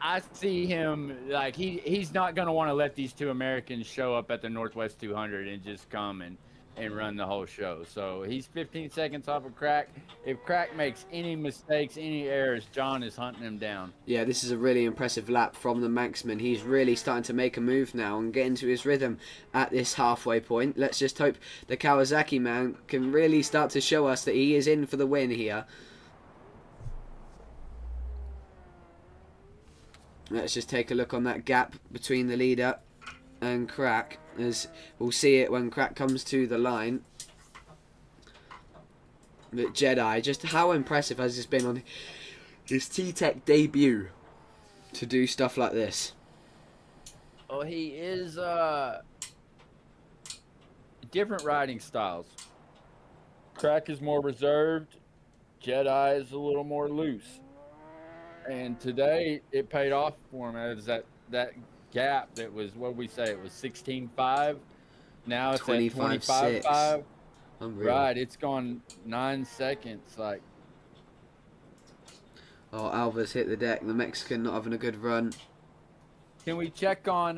I see him like he's not going to want to let these 2 Americans show up at the Northwest 200 and just come and run the whole show. So he's 15 seconds off of Crack. If Crack makes any mistakes, any errors, John is hunting him down. Yeah, this is a really impressive lap from the Manxman. He's really starting to make a move now and get into his rhythm at this halfway point. Let's just hope the Kawasaki man can really start to show us that he is in for the win here. Let's just take a look on that gap between the leader and Crack, as we'll see it when Crack comes to the line. But Jedi, just how impressive has this been on his T-Tech debut to do stuff like this? Oh, he is different riding styles. Crack is more reserved. Jedi is a little more loose. And today it paid off for him. As that gap that was, what we say, it was 16.5. Now it's at 25.5. Unreal. Right, it's gone 9 seconds. Like, oh, Alva's hit the deck. The Mexican not having a good run. can we check on?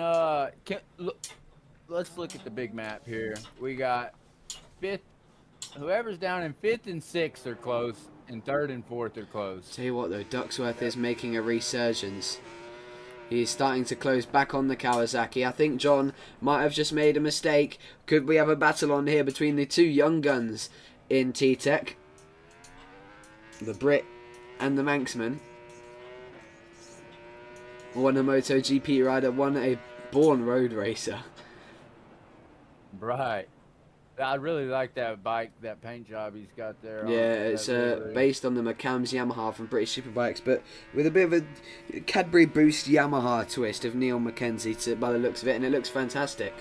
Let's look at the big map here. We got 5th. Whoever's down in 5th and 6th are close, and 3rd and 4th are close. Tell you what though, Ducksworth is making a resurgence. He's starting to close back on the Kawasaki. I think John might have just made a mistake. Could we have a battle on here between the 2 young guns in T-Tech? The Brit and the Manxman. One a MotoGP rider, one a born road racer. Right. I really like that bike, that paint job he's got there. Yeah, it's based on the McCams Yamaha from British Superbikes, but with a bit of a Cadbury Boost Yamaha twist of Neil McKenzie by the looks of it, and it looks fantastic.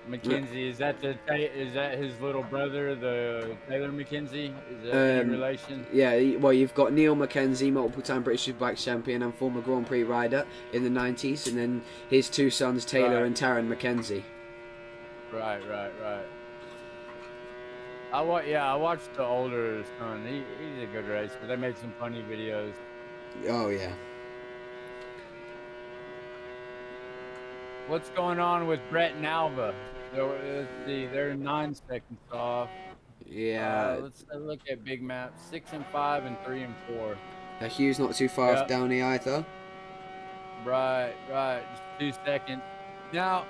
McKenzie, is that his little brother, the Taylor McKenzie? Is that any relation? Yeah, well, you've got Neil McKenzie, multiple-time British Superbikes champion and former Grand Prix rider in the 90s, and then his 2 sons, Taylor and Taron McKenzie. Right. I watched the older son. He's a good racer. They made some funny videos. Oh yeah. What's going on with Brett and Alva? Let's see, they're 9 seconds off. Yeah. Let's look at big map. 6 and 5 and 3 and 4. Hugh's not too far off down the either. Right. Just 2 seconds. Now,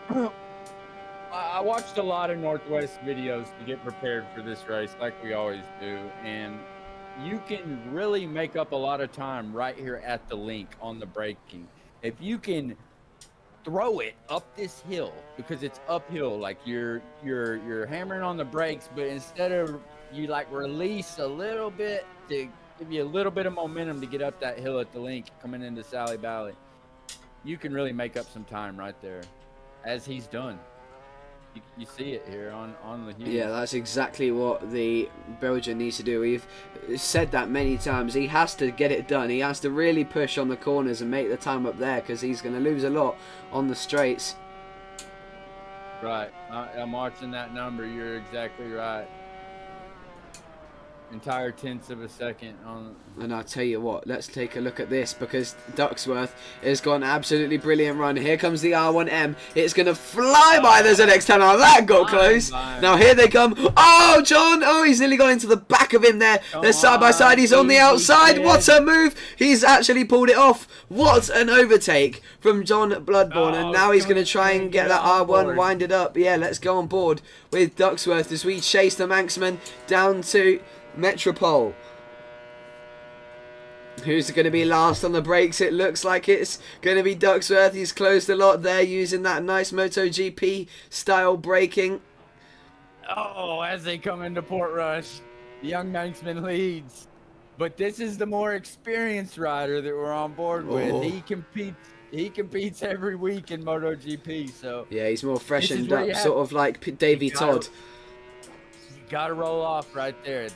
I watched a lot of Northwest videos to get prepared for this race, like we always do, and you can really make up a lot of time right here at the link on the braking. If you can throw it up this hill, because it's uphill, like you're hammering on the brakes, but instead of you like release a little bit to give you a little bit of momentum to get up that hill at the link coming into Sally Valley, you can really make up some time right there, as he's done. You see it here on the Hughes. Yeah, that's exactly what the Belgian needs to do. We've said that many times. He has to get it done. He has to really push on the corners and make the time up there, because he's going to lose a lot on the straights. Right. I'm watching that number. You're exactly right. entire tenths of a second on. And I'll tell you what, let's take a look at this because Ducksworth has got an absolutely brilliant run. Here comes the R1M. It's going to fly by the ZX-10. Now that got close. Now here they come. Oh, John. Oh, he's nearly gone into the back of him there. They're side by side. He's on the outside. What a move. He's actually pulled it off. What an overtake from John Bloodborne. And now he's going to try and get that R1 winded up. Yeah, let's go on board with Ducksworth as we chase the Manxman down to Metropole. Who's going to be last on the brakes? It looks like it's going to be Ducksworth. He's closed a lot there using that nice MotoGP style braking. Oh, as they come into Port Rush, the young Manxman leads. But this is the more experienced rider that we're on board with. Oh. He competes every week in MotoGP, so Yeah, he's more freshened where you up, have- sort of like Davey you gotta- Todd. you gotta roll off right there.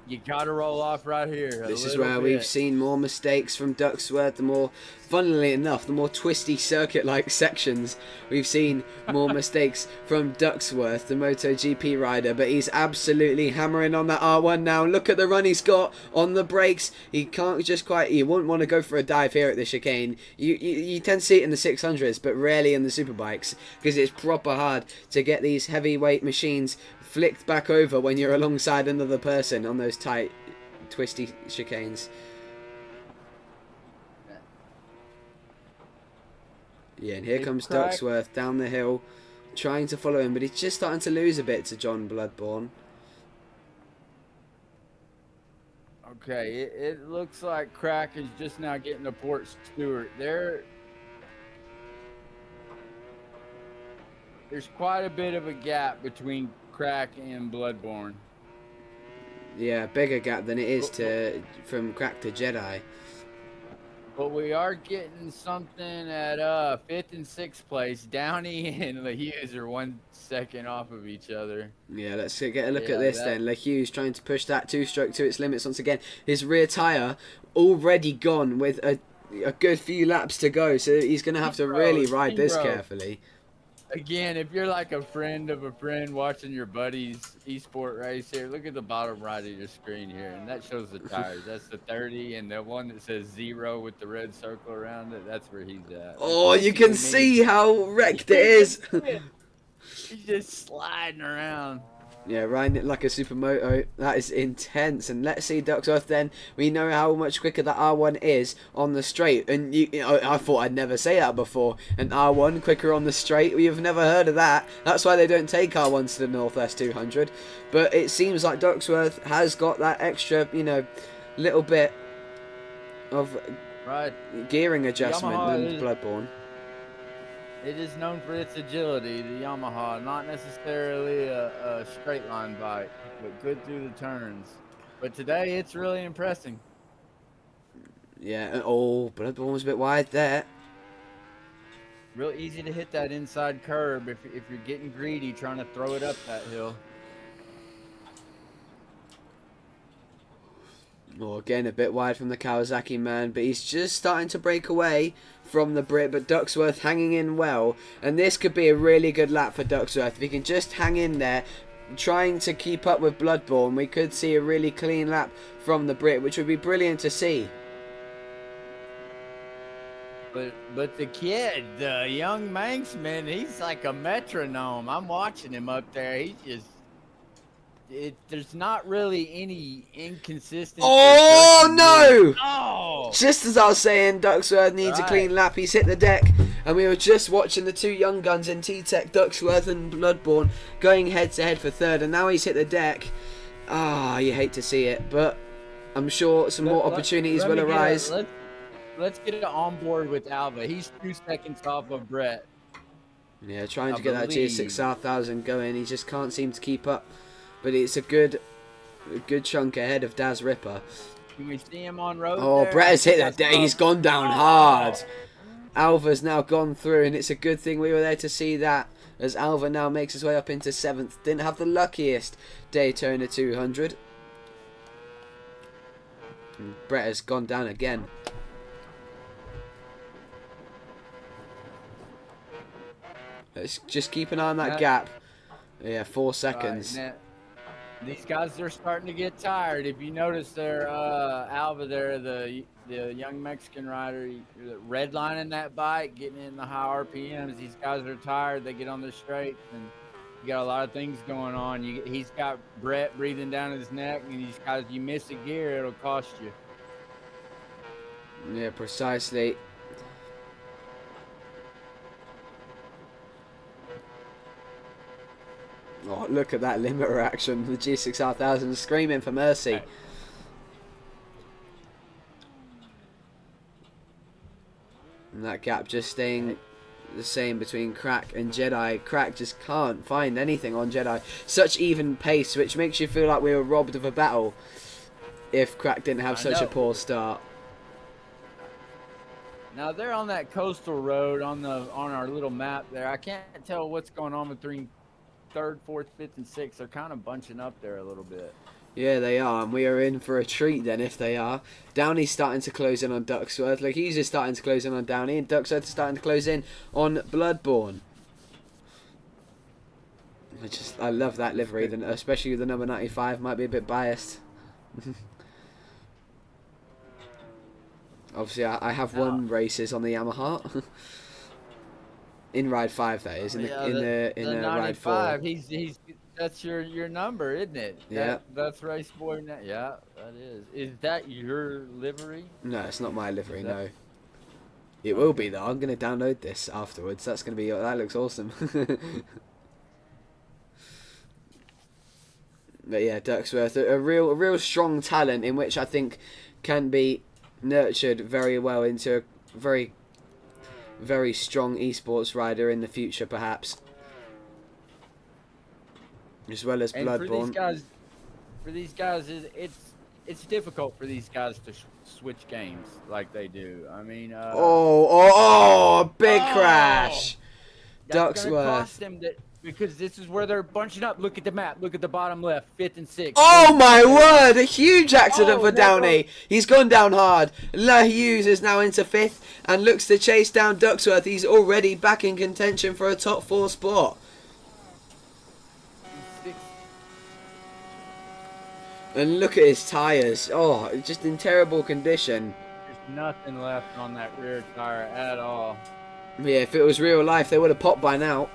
You gotta roll off right here. This is where we've seen more mistakes from Ducksworth. The more, funnily enough, the more twisty circuit-like sections, we've seen more mistakes from Ducksworth, the MotoGP rider. But he's absolutely hammering on that R1 now. Look at the run he's got on the brakes. He can't just quite. You wouldn't want to go for a dive here at the chicane. You tend to see it in the 600s, but rarely in the superbikes because it's proper hard to get these heavyweight machines flicked back over when you're alongside another person on those tight, twisty chicanes. Yeah, and here Big comes crack. Ducksworth down the hill, trying to follow him, but he's just starting to lose a bit to John Bloodborne. Okay, it looks like Crack is just now getting to Port Stewart. There's quite a bit of a gap between Crack and Bloodborne. Yeah, bigger gap than it is from Crack to Jedi. But we are getting something at 5th and 6th place. Downey and LaHughes are 1 second off of each other. Yeah, let's get a look Yeah, at this that- then. LeHughes trying to push that two-stroke to its limits once again. His rear tyre already gone with a good few laps to go, so he's going to have to really ride this carefully. Again, if you're like a friend of a friend watching your buddy's esport race here, look at the bottom right of your screen here, and that shows the tires. That's the 30, and the one that says 0 with the red circle around it, that's where he's at. Oh, you can see how wrecked it is. He's just sliding around. Yeah, riding it like a supermoto. That is intense. And let's see Ducksworth then. We know how much quicker that R1 is on the straight. And you know, I thought I'd never say that before. An R1 quicker on the straight. You've never heard of that. That's why they don't take R1s to the Northwest 200. But it seems like Ducksworth has got that extra, you know, little bit of Right. gearing adjustment Yamaha than is- Bloodborne. It is known for its agility, the Yamaha. Not necessarily a straight line bike, but good through the turns. But today, it's really impressing. Yeah, oh, Bloodborne was a bit wide there. Real easy to hit that inside curb if you're getting greedy trying to throw it up that hill. Well, again, a bit wide from the Kawasaki man, but he's just starting to break away from the Brit, but Ducksworth hanging in well, and this could be a really good lap for Ducksworth. If he can just hang in there, trying to keep up with Bloodborne, we could see a really clean lap from the Brit, which would be brilliant to see. But the kid, the young Manxman, he's like a metronome. I'm watching him up there. He's just... there's not really any inconsistency. Oh, no! Oh! Just as I was saying, Ducksworth needs a clean lap. He's hit the deck, and we were just watching the two young guns in T-Tech, Ducksworth and Bloodborne, going head-to-head for third, and now he's hit the deck. Ah, you hate to see it, but I'm sure some more opportunities will arise. Let's get it on board with Alva. He's 2 seconds off of Brett. Yeah, trying to I get that believe. GSX-R1000 going. He just can't seem to keep up. But it's a good chunk ahead of Daz Ripper. Can we see him on road? Oh, there? Brett has hit that That's day. He's gone down hard. Alva's now gone through, and it's a good thing we were there to see that, as Alva now makes his way up into 7th. Didn't have the luckiest Daytona 200. And Brett has gone down again. Let's just keep an eye on that gap. Yeah, 4 seconds. Right, These guys are starting to get tired. If you notice, their Alva there, the young Mexican rider, redlining that bike, getting in the high RPMs. These guys are tired. They get on the straights, and you got a lot of things going on. He's got Brett breathing down his neck, and these guys, you miss a gear, it'll cost you. Yeah, precisely. Oh, look at that limiter action. The G6R1000 screaming for mercy. Right. And that gap just staying the same between Crack and Jedi. Crack just can't find anything on Jedi. Such even pace, which makes you feel like we were robbed of a battle if Crack didn't have such a poor start. Now they're on that coastal road on our little map there. I can't tell what's going on between 3rd, 4th, 5th, and 6th. They're kind of bunching up there a little bit. Yeah, they are, and we are in for a treat then if they are. Downey's starting to close in on Ducksworth. Like, he's just starting to close in on Downey, and Ducksworth is starting to close in on Bloodborne. I love that livery, especially the number 95. Might be a bit biased. Obviously, I have won races on the Yamaha. In Ride 5, that is. In the Ride 4. He's that's your number, isn't it? Yeah. That's Race Boy. Yeah, that is. Is that your livery? No, it's not my livery, no. It will be, though. I'm going to download this afterwards. That's going to be... That looks awesome. But yeah, Ducksworth, a real strong talent in which I think can be nurtured very well into a very, very strong esports rider in the future, perhaps. As well as Bloodborne. For these guys, it's difficult for these guys to switch games like they do. I mean, big crash. That's gonna Ducksworth. cost them that, because this is where they're bunching up. Look at the map. Look at the bottom left, 5th and 6th. Oh my word! A huge accident for there Downey. He's gone down hard. La Hughes is now into 5th and looks to chase down Ducksworth. He's already back in contention for a top 4 spot. And look at his tyres. Oh, just in terrible condition. There's nothing left on that rear tire at all. Yeah, if it was real life, they would have popped by now.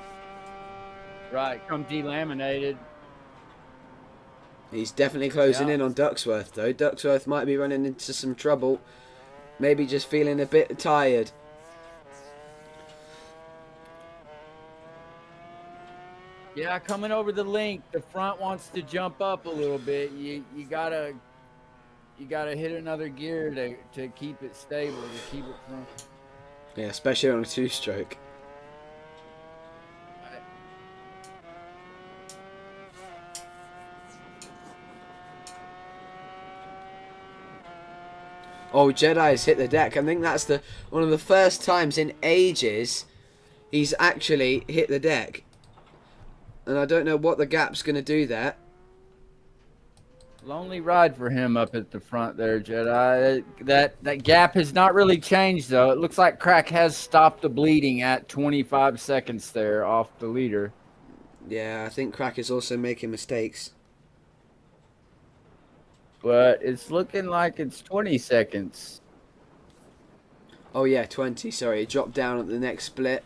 Right, come delaminated. He's definitely closing in on Ducksworth, though. Ducksworth might be running into some trouble. Maybe just feeling a bit tired. Yeah, coming over the link, the front wants to jump up a little bit. You gotta hit another gear to keep it stable, to keep it from. Yeah, especially on a 2-stroke. Oh, Jedi's hit the deck. I think that's one of the first times in ages he's actually hit the deck. And I don't know what the gap's going to do there. Lonely ride for him up at the front there, Jedi. That gap has not really changed, though. It looks like Crack has stopped the bleeding at 25 seconds there off the leader. Yeah, I think Crack is also making mistakes. But it's looking like it's 20 seconds. Oh yeah, 20, sorry. It dropped down at the next split.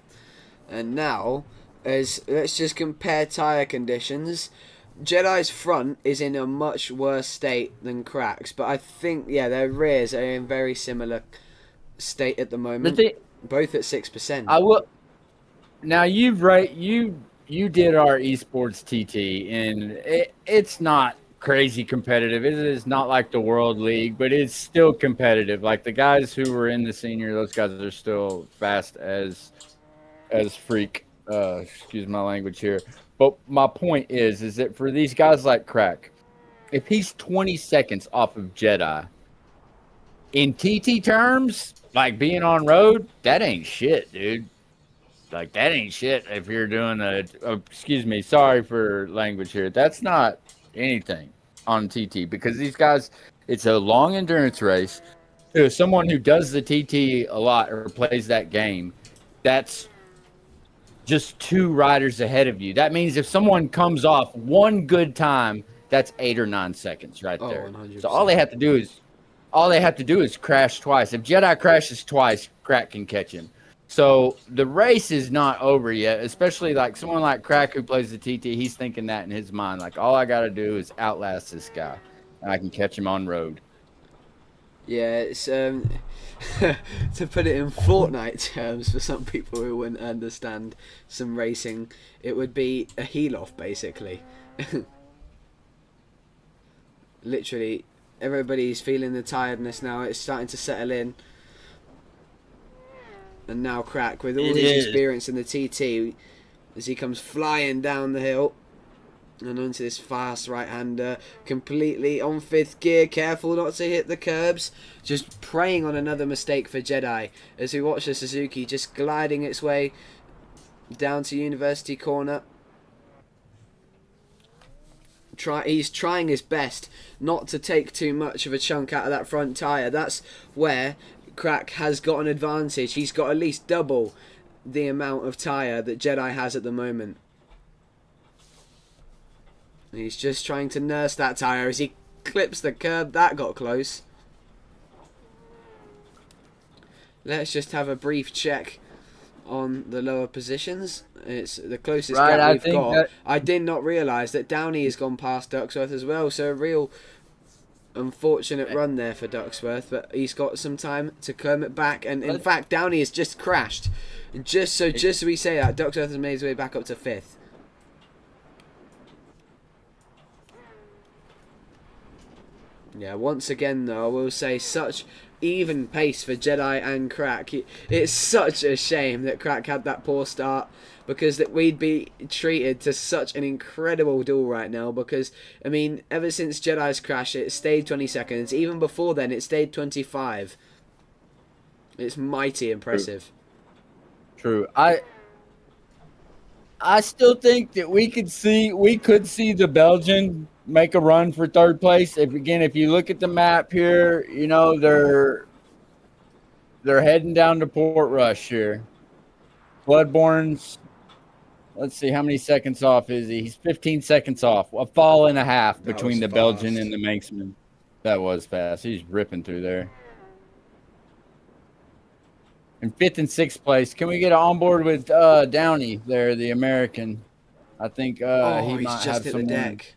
And now, let's just compare tyre conditions. Jedi's front is in a much worse state than Crack's, but I think, yeah, their rears are in very similar state at the moment. Both at 6%. I will. Now you did our esports TT, and it's not crazy competitive. It is not like the World League, but it's still competitive. Like the guys who were in the senior, those guys are still fast as freak. Excuse my language here. But my point is that for these guys like Crack, if he's 20 seconds off of Jedi, in TT terms, like being on road, that ain't shit, dude. Like, that ain't shit if you're doing excuse me, sorry for language here. That's not anything on TT, because these guys, it's a long endurance race. To someone who does the TT a lot or plays that game, that's just 2 riders ahead of you. That means if someone comes off one good time That's 8 or 9 seconds right Oh, there. 100%. So all they have to do is crash twice. If Jedi crashes twice, Crack can catch him. So the race is not over yet, especially like someone like Crack who plays the TT. He's thinking that in his mind, like all I got to do is outlast this guy, and I can catch him on road. Yeah, it's to put it in Fortnite terms for some people who wouldn't understand some racing, it would be a heel off basically. Literally, everybody's feeling the tiredness now. It's starting to settle in. And now Crack, with all his experience in the TT, as he comes flying down the hill and onto this fast right-hander, completely on 5th gear, careful not to hit the curbs, just preying on another mistake for Jedi, as we watch the Suzuki just gliding its way down to University Corner. He's trying his best not to take too much of a chunk out of that front tyre. That's where Crack has got an advantage. He's got at least double the amount of tyre that Jedi has at the moment. He's just trying to nurse that tyre as he clips the curb. That got close. Let's just have a brief check on the lower positions. It's the closest gap we've got. I did not realise that Downey has gone past Ducksworth as well, so a real unfortunate run there for Ducksworth, but he's got some time to come it back, and in fact Downey has just crashed. Just as we say that, Ducksworth has made his way back up to 5th. Yeah, once again though, I will say such even pace for Jedi and Crack. It's such a shame that Crack had that poor start, because that we'd be treated to such an incredible duel right now, because I mean, ever since Jedi's crash it stayed 20 seconds, even before then it stayed 25. It's mighty impressive. True. I still think that we could see the Belgian make a run for 3rd place. If you look at the map here, you know, they're heading down to Portrush here. Bloodborne's, let's see, how many seconds off is he? He's 15 seconds off. A fall and a half between the Belgian and the Manxman. That was fast. He's ripping through there. In 5th and 6th place, can we get on board with Downey there, the American? I think he he's might just have hit some the deck.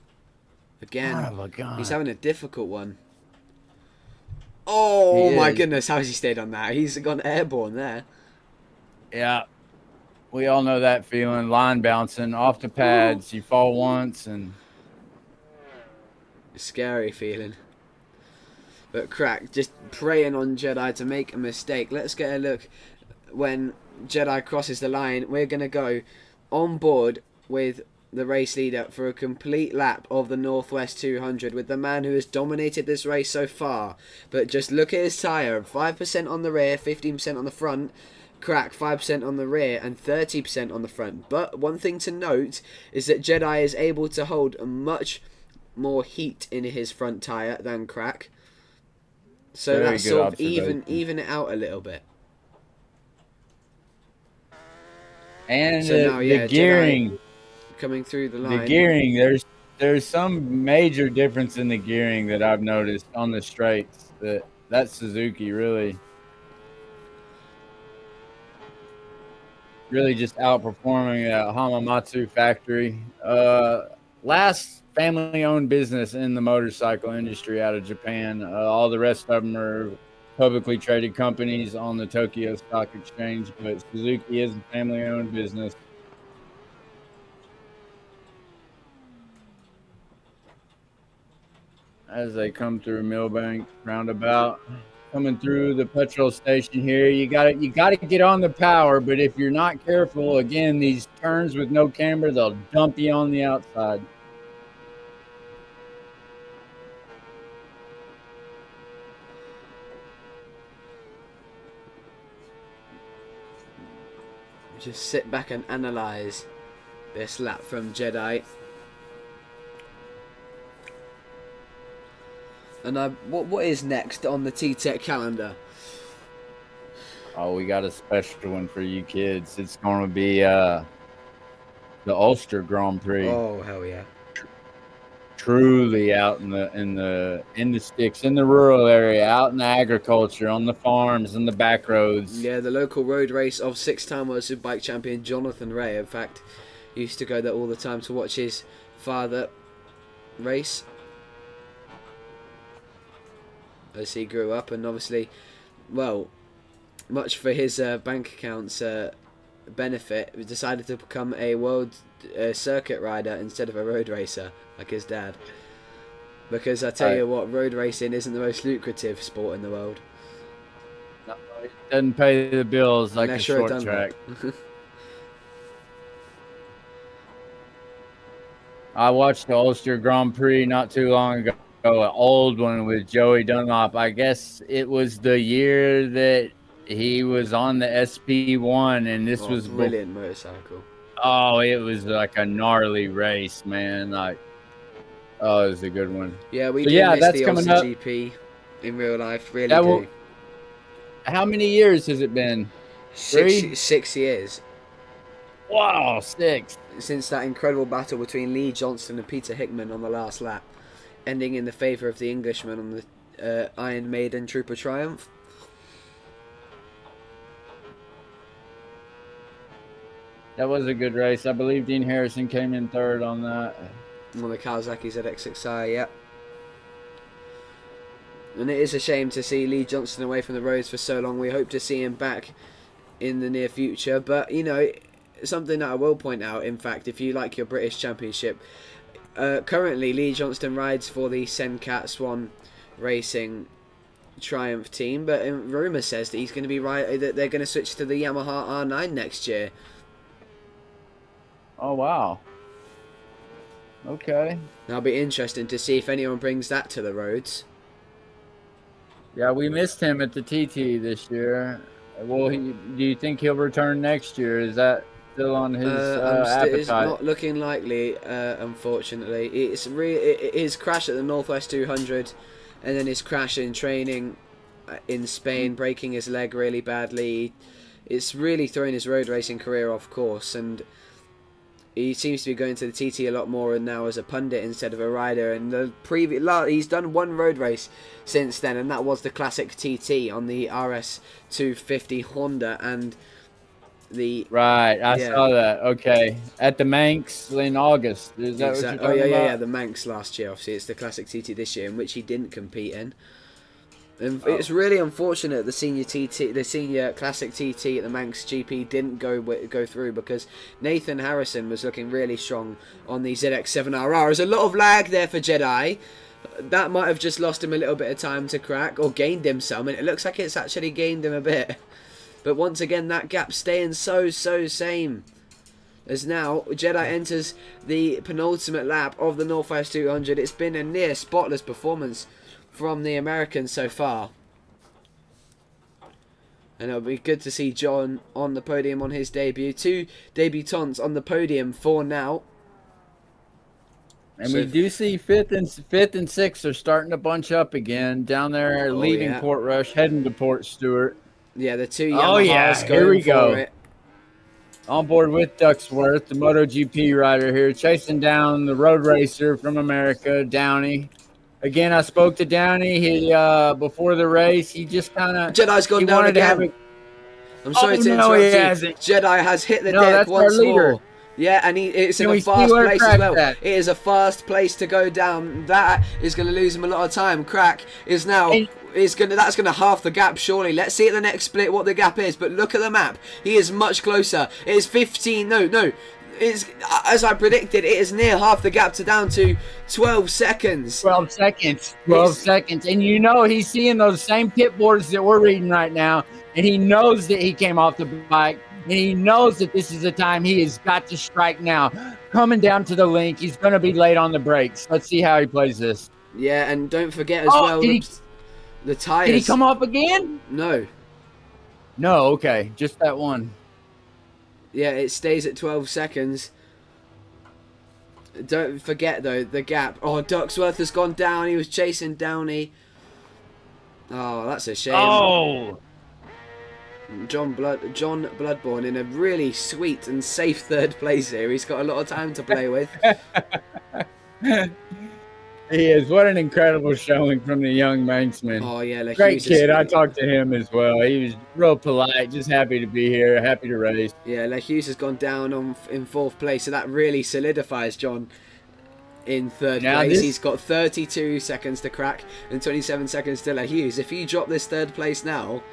Again, he's having a difficult one. Oh my goodness, how has he stayed on that? He's gone airborne there. Yeah. We all know that feeling. Line bouncing off the pads. You fall once and... A scary feeling. But Crack just preying on Jedi to make a mistake. Let's get a look when Jedi crosses the line. We're going to go on board with the race leader for a complete lap of the Northwest 200 with the man who has dominated this race so far. But just look at his tyre. 5% on the rear, 15% on the front. Crack 5% on the rear and 30% on the front. But one thing to note is that Jedi is able to hold much more heat in his front tyre than Crack. So Very that's good sort of observation. even it out a little bit. And So now, yeah, the gearing. Jedi coming through the line. The gearing, there's some major difference in the gearing that I've noticed on the straights. That Suzuki really just outperforming Hamamatsu factory. Last family-owned business in the motorcycle industry out of Japan. All the rest of them are publicly traded companies on the Tokyo Stock Exchange, but Suzuki is a family-owned business. As they come through Millbank roundabout, coming through the petrol station here, you gotta get on the power, but if you're not careful, again, these turns with no camber, they'll dump you on the outside. Just sit back and analyse this lap from Jedi. And what is next on the T-Tech calendar? Oh, we got a special one for you kids. It's going to be the Ulster Grand Prix. Oh, hell yeah. truly out in the sticks, in the rural area, out in the agriculture, on the farms, and the back roads. Yeah, the local road race of 6-time World Superbike champion Jonathan Ray. In fact, used to go there all the time to watch his father race as he grew up, and obviously, well, much for his bank account's benefit, he decided to become a world circuit rider instead of a road racer like his dad, because I tell you what, road racing isn't the most lucrative sport in the world. No, it doesn't pay the bills like a Unless you're a short track. Dunlop. I watched the Ulster Grand Prix not too long ago, an old one with Joey Dunlop. I guess it was the year that he was on the SP1, and this was brilliant motorcycle. Oh, it was like a gnarly race, man. Like, oh, it was a good one. Yeah, we So, do yeah, miss that's the coming Aussie up. GP in real life, really That do. will- How many years has it been? 6 years Wow, 6. since that incredible battle between Lee Johnston and Peter Hickman on the last lap, ending in the favour of the Englishman on the Iron Maiden Trooper Triumph. That was a good race. I believe Dean Harrison came in third on that. On the Kawasaki ZX6i, yep. And it is a shame to see Lee Johnston away from the roads for so long. We hope to see him back in the near future. But, you know, something that I will point out, in fact, if you like your British Championship, currently Lee Johnston rides for the Sencat Swan Racing Triumph team. But rumour says that he's going to be that they're going to switch to the Yamaha R9 next year. Oh, wow. Okay. That'll be interesting to see if anyone brings that to the roads. Yeah, we missed him at the TT this year. Well, do you think he'll return next year? Is that still on his appetite? It's not looking likely, unfortunately. It's his crash at the Northwest 200, and then his crash in training in Spain, breaking his leg really badly. It's really throwing his road racing career off course, and he seems to be going to the TT a lot more and now as a pundit instead of a rider. And he's done one road race since then, and that was the classic TT on the RS250 Honda. And the I saw that. Okay, at the Manx in August. Is that what you're talking about? yeah. The Manx last year. Obviously, it's the classic TT this year, in which he didn't compete in. And it's really unfortunate the senior classic TT at the Manx GP didn't go through, because Nathan Harrison was looking really strong on the ZX7RR. There's a lot of lag there for Jedi. That might have just lost him a little bit of time to crack, or gained him some, and it looks like it's actually gained him a bit. But once again, that gap staying so same. As now, Jedi enters the penultimate lap of the Northwest 200. It's been a near spotless performance from the Americans so far. And it'll be good to see John on the podium on his debut. 2 debutants on the podium for now. And we do see fifth and sixth are starting to bunch up again down there, leaving yeah. Portrush, heading to Port Stewart. Yeah, the 2 Oh, Yamahas yeah, going here we for go. it. On board with Ducksworth, the MotoGP rider here, chasing down the road racer from America, Downey. Again, I spoke to Downey. He before the race, he just kind of Jedi's gone down again. I'm sorry to no, he interrupt you. hasn't. Jedi has hit the No, deck that's our once leader. more. Yeah, and it's in Can a we see fast where place as Crack's well. at? It is a fast place to go down. That is going to lose him a lot of time. Crack is now that's going to half the gap surely. Let's see at the next split what the gap is. But look at the map. He is much closer. It is 15. No. It's, as I predicted, it is near half the gap to down to 12 seconds. 12 seconds. 12 seconds. And you know he's seeing those same pit boards that we're reading right now. And he knows that he came off the bike. And he knows that this is the time he has got to strike now. Coming down to the link. He's going to be late on the brakes. Let's see how he plays this. Yeah, and don't forget as well the tyres. Did he come off again? No. No, okay. Just that one. Yeah, it stays at 12 seconds. Don't forget, though, the gap. Oh, Ducksworth has gone down. He was chasing Downey. Oh, that's a shame. Oh! John Bloodborne in a really sweet and safe third place here. He's got a lot of time to play with. He is. What an incredible showing from the young Manxman. Oh yeah, like Great kid. I talked to him as well. He was real polite, just happy to be here, happy to race. Yeah, like Hughes has gone down in 4th place, so that really solidifies John in 3rd place. He's got 32 seconds to Crack and 27 seconds to Le Hughes. If you drop this 3rd place now,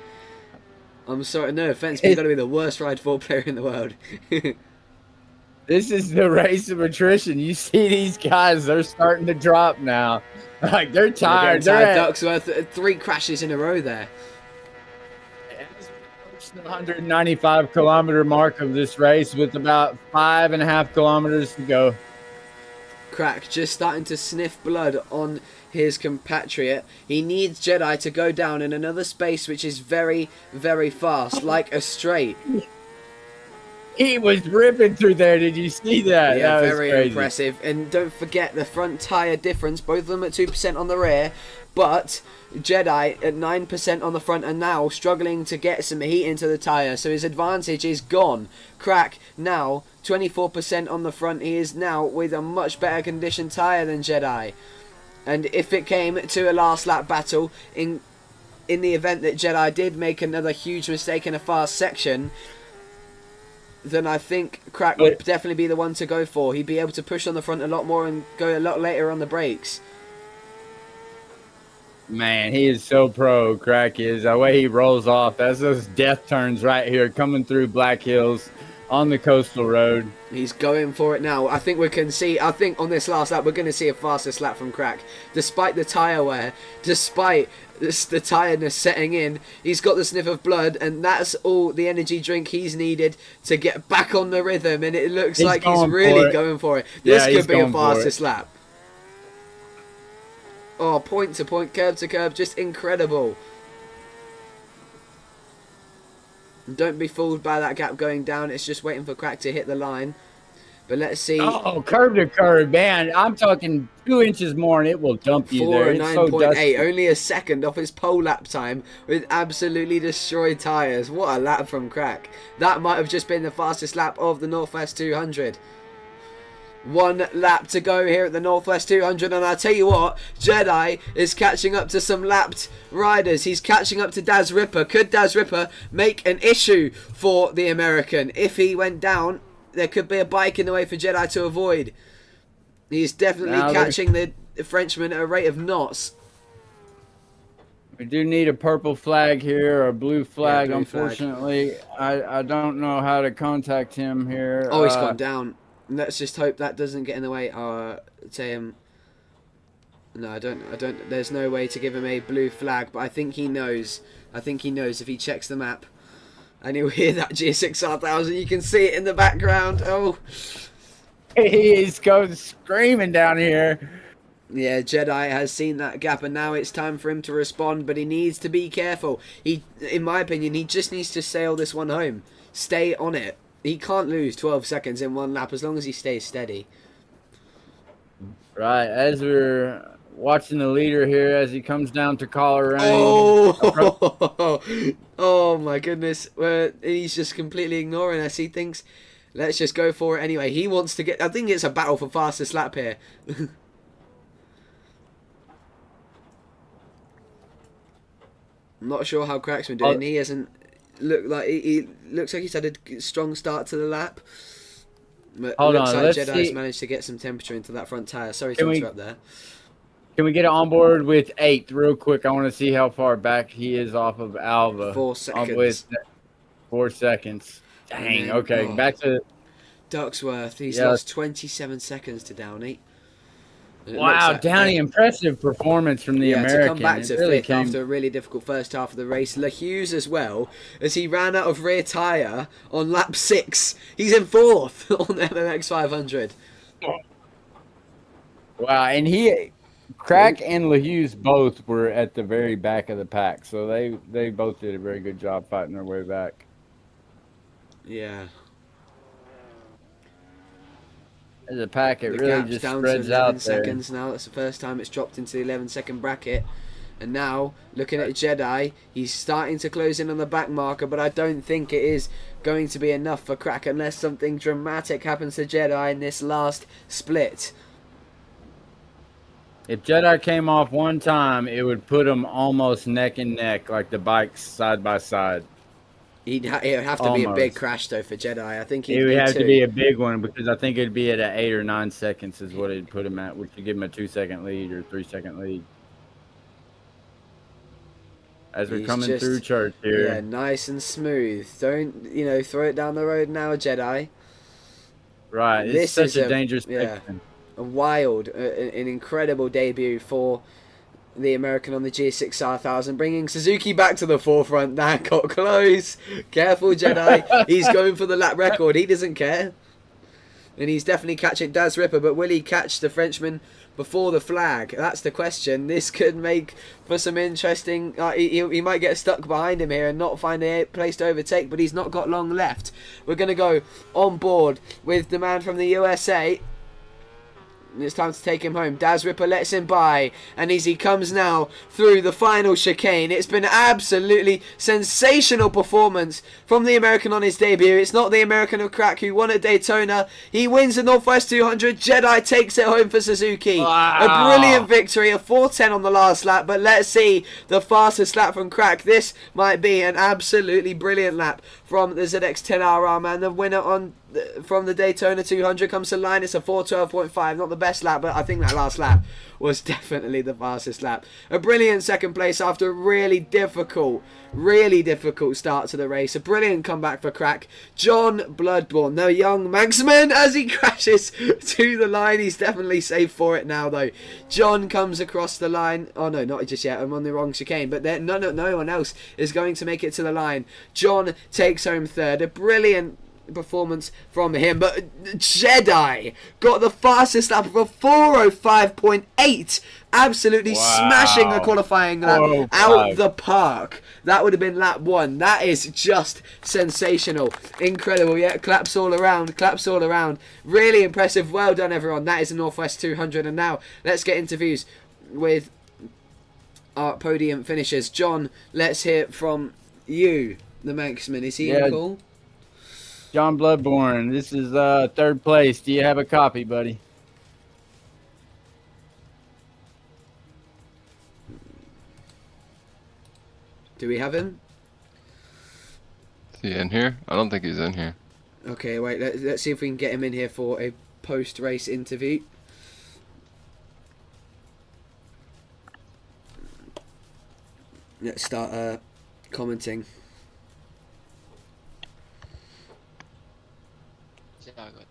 I'm sorry, no offense, but you're going to be the worst Ride 4 player in the world. This is the race of attrition. You see these guys, they're starting to drop now. Like, they're tired. They're Ducksworth, 3 crashes in a row there. The 195 kilometer mark of this race with about 5.5 kilometers to go. Crack just starting to sniff blood on his compatriot. He needs Jedi to go down in another space which is very, very fast, like a straight. He was ripping through there. Did you see that? Yeah, that was very crazy. impressive. And don't forget the front tyre difference, both of them at 2% on the rear, but Jedi at 9% on the front and now struggling to get some heat into the tyre, so his advantage is gone. Crack now 24% on the front. He is now with a much better conditioned tyre than Jedi. And if it came to a last lap battle, in the event that Jedi did make another huge mistake in a fast section, then I think Crack would definitely be the one to go for. He'd be able to push on the front a lot more and go a lot later on the brakes. Man, he is so pro, Crack is. The way he rolls off, that's those death turns right here coming through Black Hills on the coastal road. He's going for it now. I think we can see, I think on this last lap, we're going to see a fastest lap from Crack. Despite the tyre wear, despite the tiredness setting in, he's got the sniff of blood, and that's all the energy drink he's needed to get back on the rhythm, and it looks like he's really going for it. This could be a fastest lap. Oh, point to point, curb to curb, just incredible. Don't be fooled by that gap going down. It's just waiting for Crack to hit the line. But let's see. Oh, curb to curb, man. I'm talking 2 inches more and it will dump you there. It's 4:09.8, only a second off his pole lap time with absolutely destroyed tyres. What a lap from Crack. That might have just been the fastest lap of the Northwest 200. 1 lap to go here at the Northwest 200, and I tell you what, Jedi is catching up to some lapped riders. He's catching up to Daz Ripper. Could Daz Ripper make an issue for the American? If he went down, there could be a bike in the way for Jedi to avoid. He's definitely catching the Frenchman at a rate of knots. We do need a purple flag here, or a blue flag. Yeah, blue unfortunately, I don't know how to contact him here. Oh, he's gone down. Let's just hope that doesn't get in the way. Say him. No, I don't. There's no way to give him a blue flag, but I think he knows. I think he knows if he checks the map, and he'll hear that GSX-R1000. You can see it in the background. Oh, he's going screaming down here. Yeah, Jedi has seen that gap, and now it's time for him to respond. But he needs to be careful. He, in my opinion, he just needs to sail this one home. Stay on it. He can't lose 12 seconds in 1 lap as long as he stays steady. Right, as we're watching the leader here as he comes down to Coleraine. Oh, oh my goodness. He's just completely ignoring us. He thinks, let's just go for it anyway. He wants to get... I think it's a battle for fastest lap here. I'm not sure how Crack's been doing. He hasn't... He looks like he's had a strong start to the lap. But Hold looks on, like let's Jedi's see. managed to get some temperature into that front tyre. Sorry to interrupt there. Can we get it on board with 8th real quick? I want to see how far back he is off of Alva. 4 seconds. With 4 seconds. Dang, then, okay. Back to... Ducksworth. He's lost 27 seconds to Downey. Wow, Downey, impressive performance from the American. To come back to really 5th after a really difficult first half of the race. Le Hughes as well, as he ran out of rear tyre on lap 6. He's in 4th on the MMX 500. Wow, and Crack and Le Hughes both were at the very back of the pack, so they both did a very good job fighting their way back. Yeah. The pack, it The really gap's just down spreads to 11 out there. seconds now. That's the first time it's dropped into the 11-second bracket. And now, looking at Jedi, he's starting to close in on the back marker, but I don't think it is going to be enough for Crack unless something dramatic happens to Jedi in this last split. If Jedi came off one time, it would put them almost neck and neck, like the bikes side by side. It would have to be a big Almost. crash though for Jedi. I think It he'd would need have two. to be a big one because I think it'd be at 8 or 9 seconds is what it'd put him at, which would give him a 2-second lead or 3-second lead. As we're He's coming just- through church here. Yeah, nice and smooth. Don't throw it down the road now, Jedi. Right. It's This such is a a- dangerous yeah. section. A wild, an incredible debut for the American on the GSX-R1000, bringing Suzuki back to the forefront. That got close. Careful, Jedi. He's going for the lap record. He doesn't care. And he's definitely catching Daz Ripper, but will he catch the Frenchman before the flag? That's the question. This could make for some interesting... he might get stuck behind him here and not find a place to overtake, but he's not got long left. We're going to go on board with the man from the USA. It's time to take him home. Daz Ripper lets him by, and as he comes now through the final chicane, it's been absolutely sensational performance from the American on his debut. It's not the American of crack who won at Daytona. He wins the Northwest 200. Jedi takes it home for Suzuki. Wow. A brilliant victory, a 4:10 on the last lap, but let's see the fastest lap from crack. This might be an absolutely brilliant lap from the ZX-10RR, man. The winner from the Daytona 200 comes to line. It's a 4:12.5, not the best lap, but I think that last lap was definitely the fastest lap. A brilliant second place after a really difficult start to the race. A brilliant comeback for crack. John Bloodborne, the young Manxman, as he crashes to the line. He's definitely safe for it now, though. John comes across the line. Oh no, not just yet. I'm on the wrong chicane, but no one else is going to make it to the line. John takes home third. A brilliant performance from him, but Jedi got the fastest lap of a 4:05.8, absolutely smashing the qualifying lap 4:05. out the park. That would have been lap 1. That is just sensational, incredible. Yeah, claps all around, really impressive. Well done, everyone. That is the Northwest 200. And now let's get interviews with our podium finishers. John, let's hear from you, the Manxman. Is he in call? John Bloodborne, this is third place. Do you have a copy, buddy? Do we have him? Is he in here? I don't think he's in here. Okay, wait, let's see if we can get him in here for a post-race interview. Let's start commenting.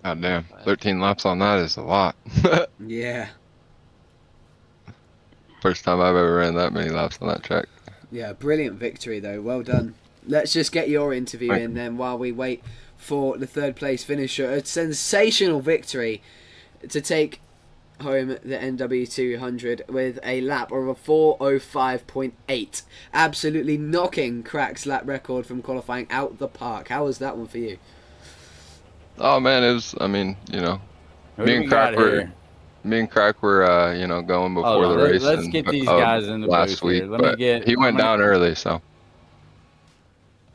God damn. 13 laps on that is a lot. Yeah, First time I've ever ran that many laps on that track. yeah, brilliant victory though, well done. Let's just get your interview in then while we wait for the third place finisher. A sensational victory to take home the NW200 with a lap of a 4:05.8, absolutely knocking Crack's lap record from qualifying out the park. How was that one for you? Oh man, it was, I mean, you know, Who me do and we got Crack were, here? you know, going before Hold on, the race. let's and, get these guys in the last booth here. week, Let me but get- he went I'm gonna- down early, so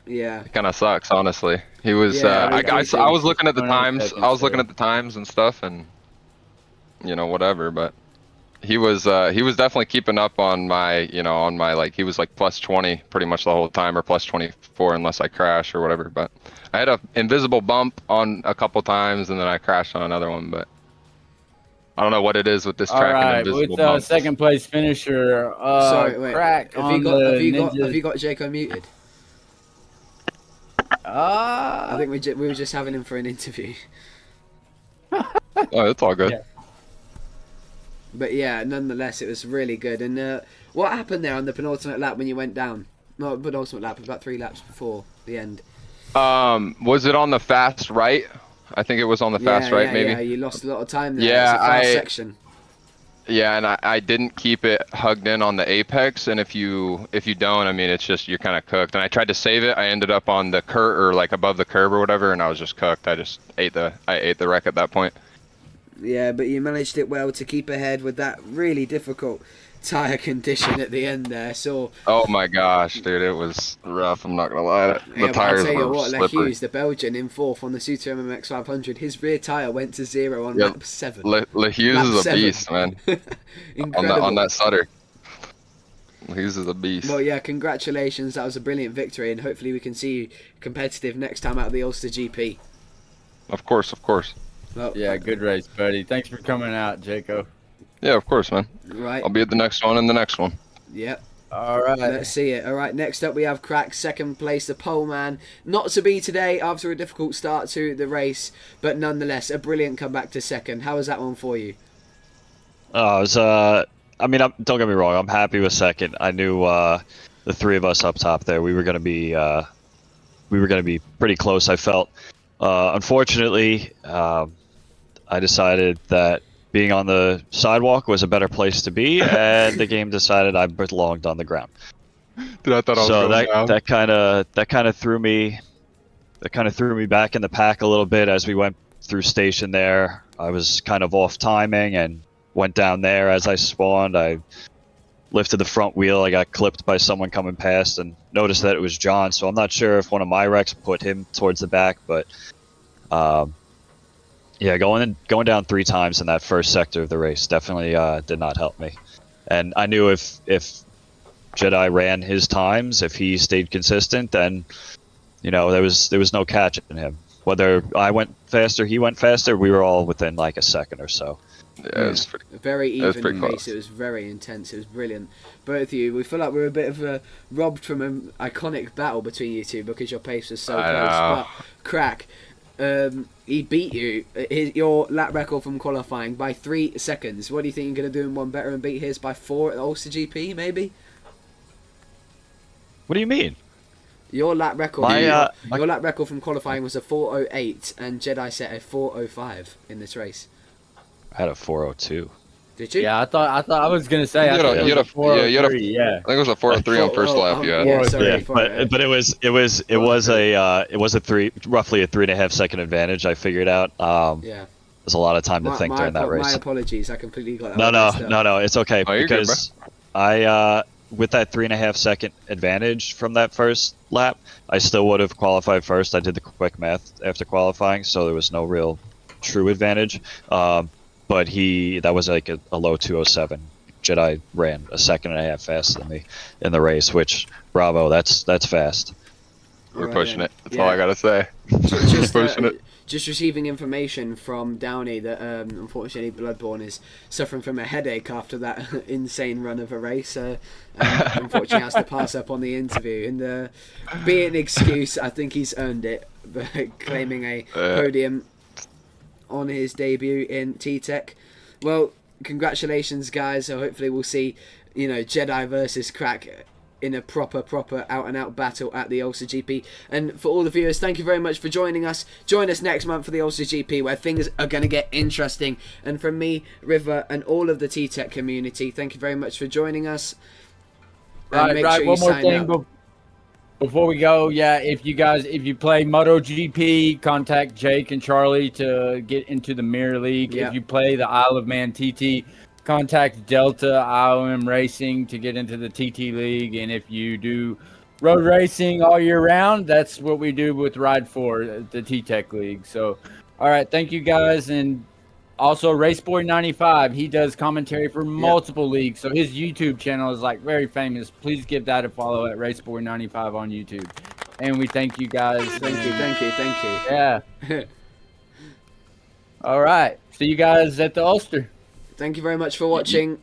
Yeah, it kind of sucks, honestly. He was, Yeah, I was looking at the 29 times, seconds I was looking there. at the times and stuff, and you know, whatever, but he was definitely keeping up on my, you know, on my, like, he was like plus 20 pretty much the whole time, or plus 24 unless I crash or whatever. But I had a invisible bump on a couple times, and then I crashed on another one. But I don't know what it is with this All track right, and invisible with bumps. second place finisher, sorry, wait. Crack Have on you got the have Ninja. you got Jaco muted? I Ah, think we were just having him for an interview. Oh, it's all good. Yeah. But yeah, nonetheless, it was really good. And what happened there on the penultimate lap when you went down? Not penultimate lap, about 3 laps before the end. Was it on the fast right? I think it was on the fast right, maybe. Yeah, you lost a lot of time there. Yeah, It's a fast I- section. Yeah, and I didn't keep it hugged in on the apex, and if you don't, I mean, it's just, you're kind of cooked. And I tried to save it. I ended up on the curb, or like above the curb or whatever, and I was just cooked. I ate the wreck at that point. Yeah, but you managed it well to keep ahead with that really difficult tire condition at the end there. So Oh my gosh, dude, it was rough. I'm not gonna lie. The yeah, but I'll tires tell you were what, slippery. Hughes, the Belgian in 4th on the Suter MMX 500, his rear tire went to 0 on Yeah, lap 7. Hughes Lap is a 7. beast, man. Incredible. on that Sutter. Hughes is a beast. Well, yeah, congratulations. That was a brilliant victory, and hopefully we can see you competitive next time out of the Ulster GP. Of course, of course. Well, Yeah, good race, buddy. Thanks for coming out, Jaco. Yeah, of course, man. right. I'll be at the next one and the next one. Yep. All right. Let's see it. All right, next up we have Crack, 2nd place, the pole man. Not to be today after a difficult start to the race, but nonetheless, a brilliant comeback to 2nd. How was that one for you? It was, I mean, don't get me wrong. I'm happy with 2nd. I knew the 3 of us up top there. We were gonna be pretty close. I felt. Unfortunately, I decided that being on the sidewalk was a better place to be, and the game decided I belonged on the ground. Dude, I thought I was So going down. that kind of threw me back in the pack a little bit as we went through station there. I was kind of off timing and went down there as I spawned. I lifted the front wheel. I got clipped by someone coming past and noticed that it was John. So I'm not sure if one of my wrecks put him towards the back, but yeah, going down 3 times in that first sector of the race definitely did not help me. And I knew if Jedi ran his times, if he stayed consistent, then there was no catching him. Whether I went faster, he went faster, we were all within like a second or so. Yeah, it's pretty, A very That was even pretty race. close. It was very intense. It was brilliant. Both of you, we feel like we're a bit of robbed from an iconic battle between you two because your pace was so I close. know. But Crack, he beat you. Your lap record from qualifying by 3 seconds. What do you think you're going to do in one better and beat his by 4 at the Ulster GP, maybe? What do you mean? Your lap record, your lap record from qualifying was a 4:08, and Jedi set a 4:05 in this race. I had a 4:02. Did you? Yeah, I was gonna say. You had a- I thought you had a- it was 403, you had a- yeah. I think it was a 403 on first lap. Yeah. Yeah, sorry, Yeah, 408. but it was roughly a 3.5 second advantage. I figured out. Yeah. There's a lot of time to think during that My race. apologies. I completely got that. messed up. No, it's okay Oh, you're good, because I with that 3.5 second advantage from that first lap, I still would have qualified first. I did the quick math after qualifying, so there was no real true advantage. But that was like a low 2:07. Jedi ran a 1.5 seconds faster than me in the race, which bravo, that's fast. We're Alright pushing then. it. That's all I gotta say. Just, Pushing it. just receiving information from Downey that unfortunately Bloodborne is suffering from a headache after that insane run of a race. Unfortunately has to pass up on the interview. And be it an excuse, I think he's earned it, but claiming a podium on his debut in T-Tech. Well, congratulations, guys. So hopefully we'll see, Jedi versus Crack in a proper out-and-out battle at the Ulster GP. And for all the viewers, thank you very much for joining us. Join us next month for the Ulster GP, where things are going to get interesting. And from me, River, and all of the T-Tech community, thank you very much for joining us. And make sure you One more sign thing up. before we go. Yeah, if you play MotoGP, contact Jake and Charlie to get into the Mirror League. Yeah. If you play the Isle of Man TT, contact Delta IOM Racing to get into the TT League. And if you do road racing all year round, that's what we do with Ride 4, the T-Tech League. So, all right, thank you guys. And also Raceboy95, he does commentary for multiple leagues. So his YouTube channel is like very famous. Please give that a follow at Raceboy95 on YouTube. And we thank you guys. Thank you. Yeah. All right. See you guys at the Ulster. Thank you very much for watching.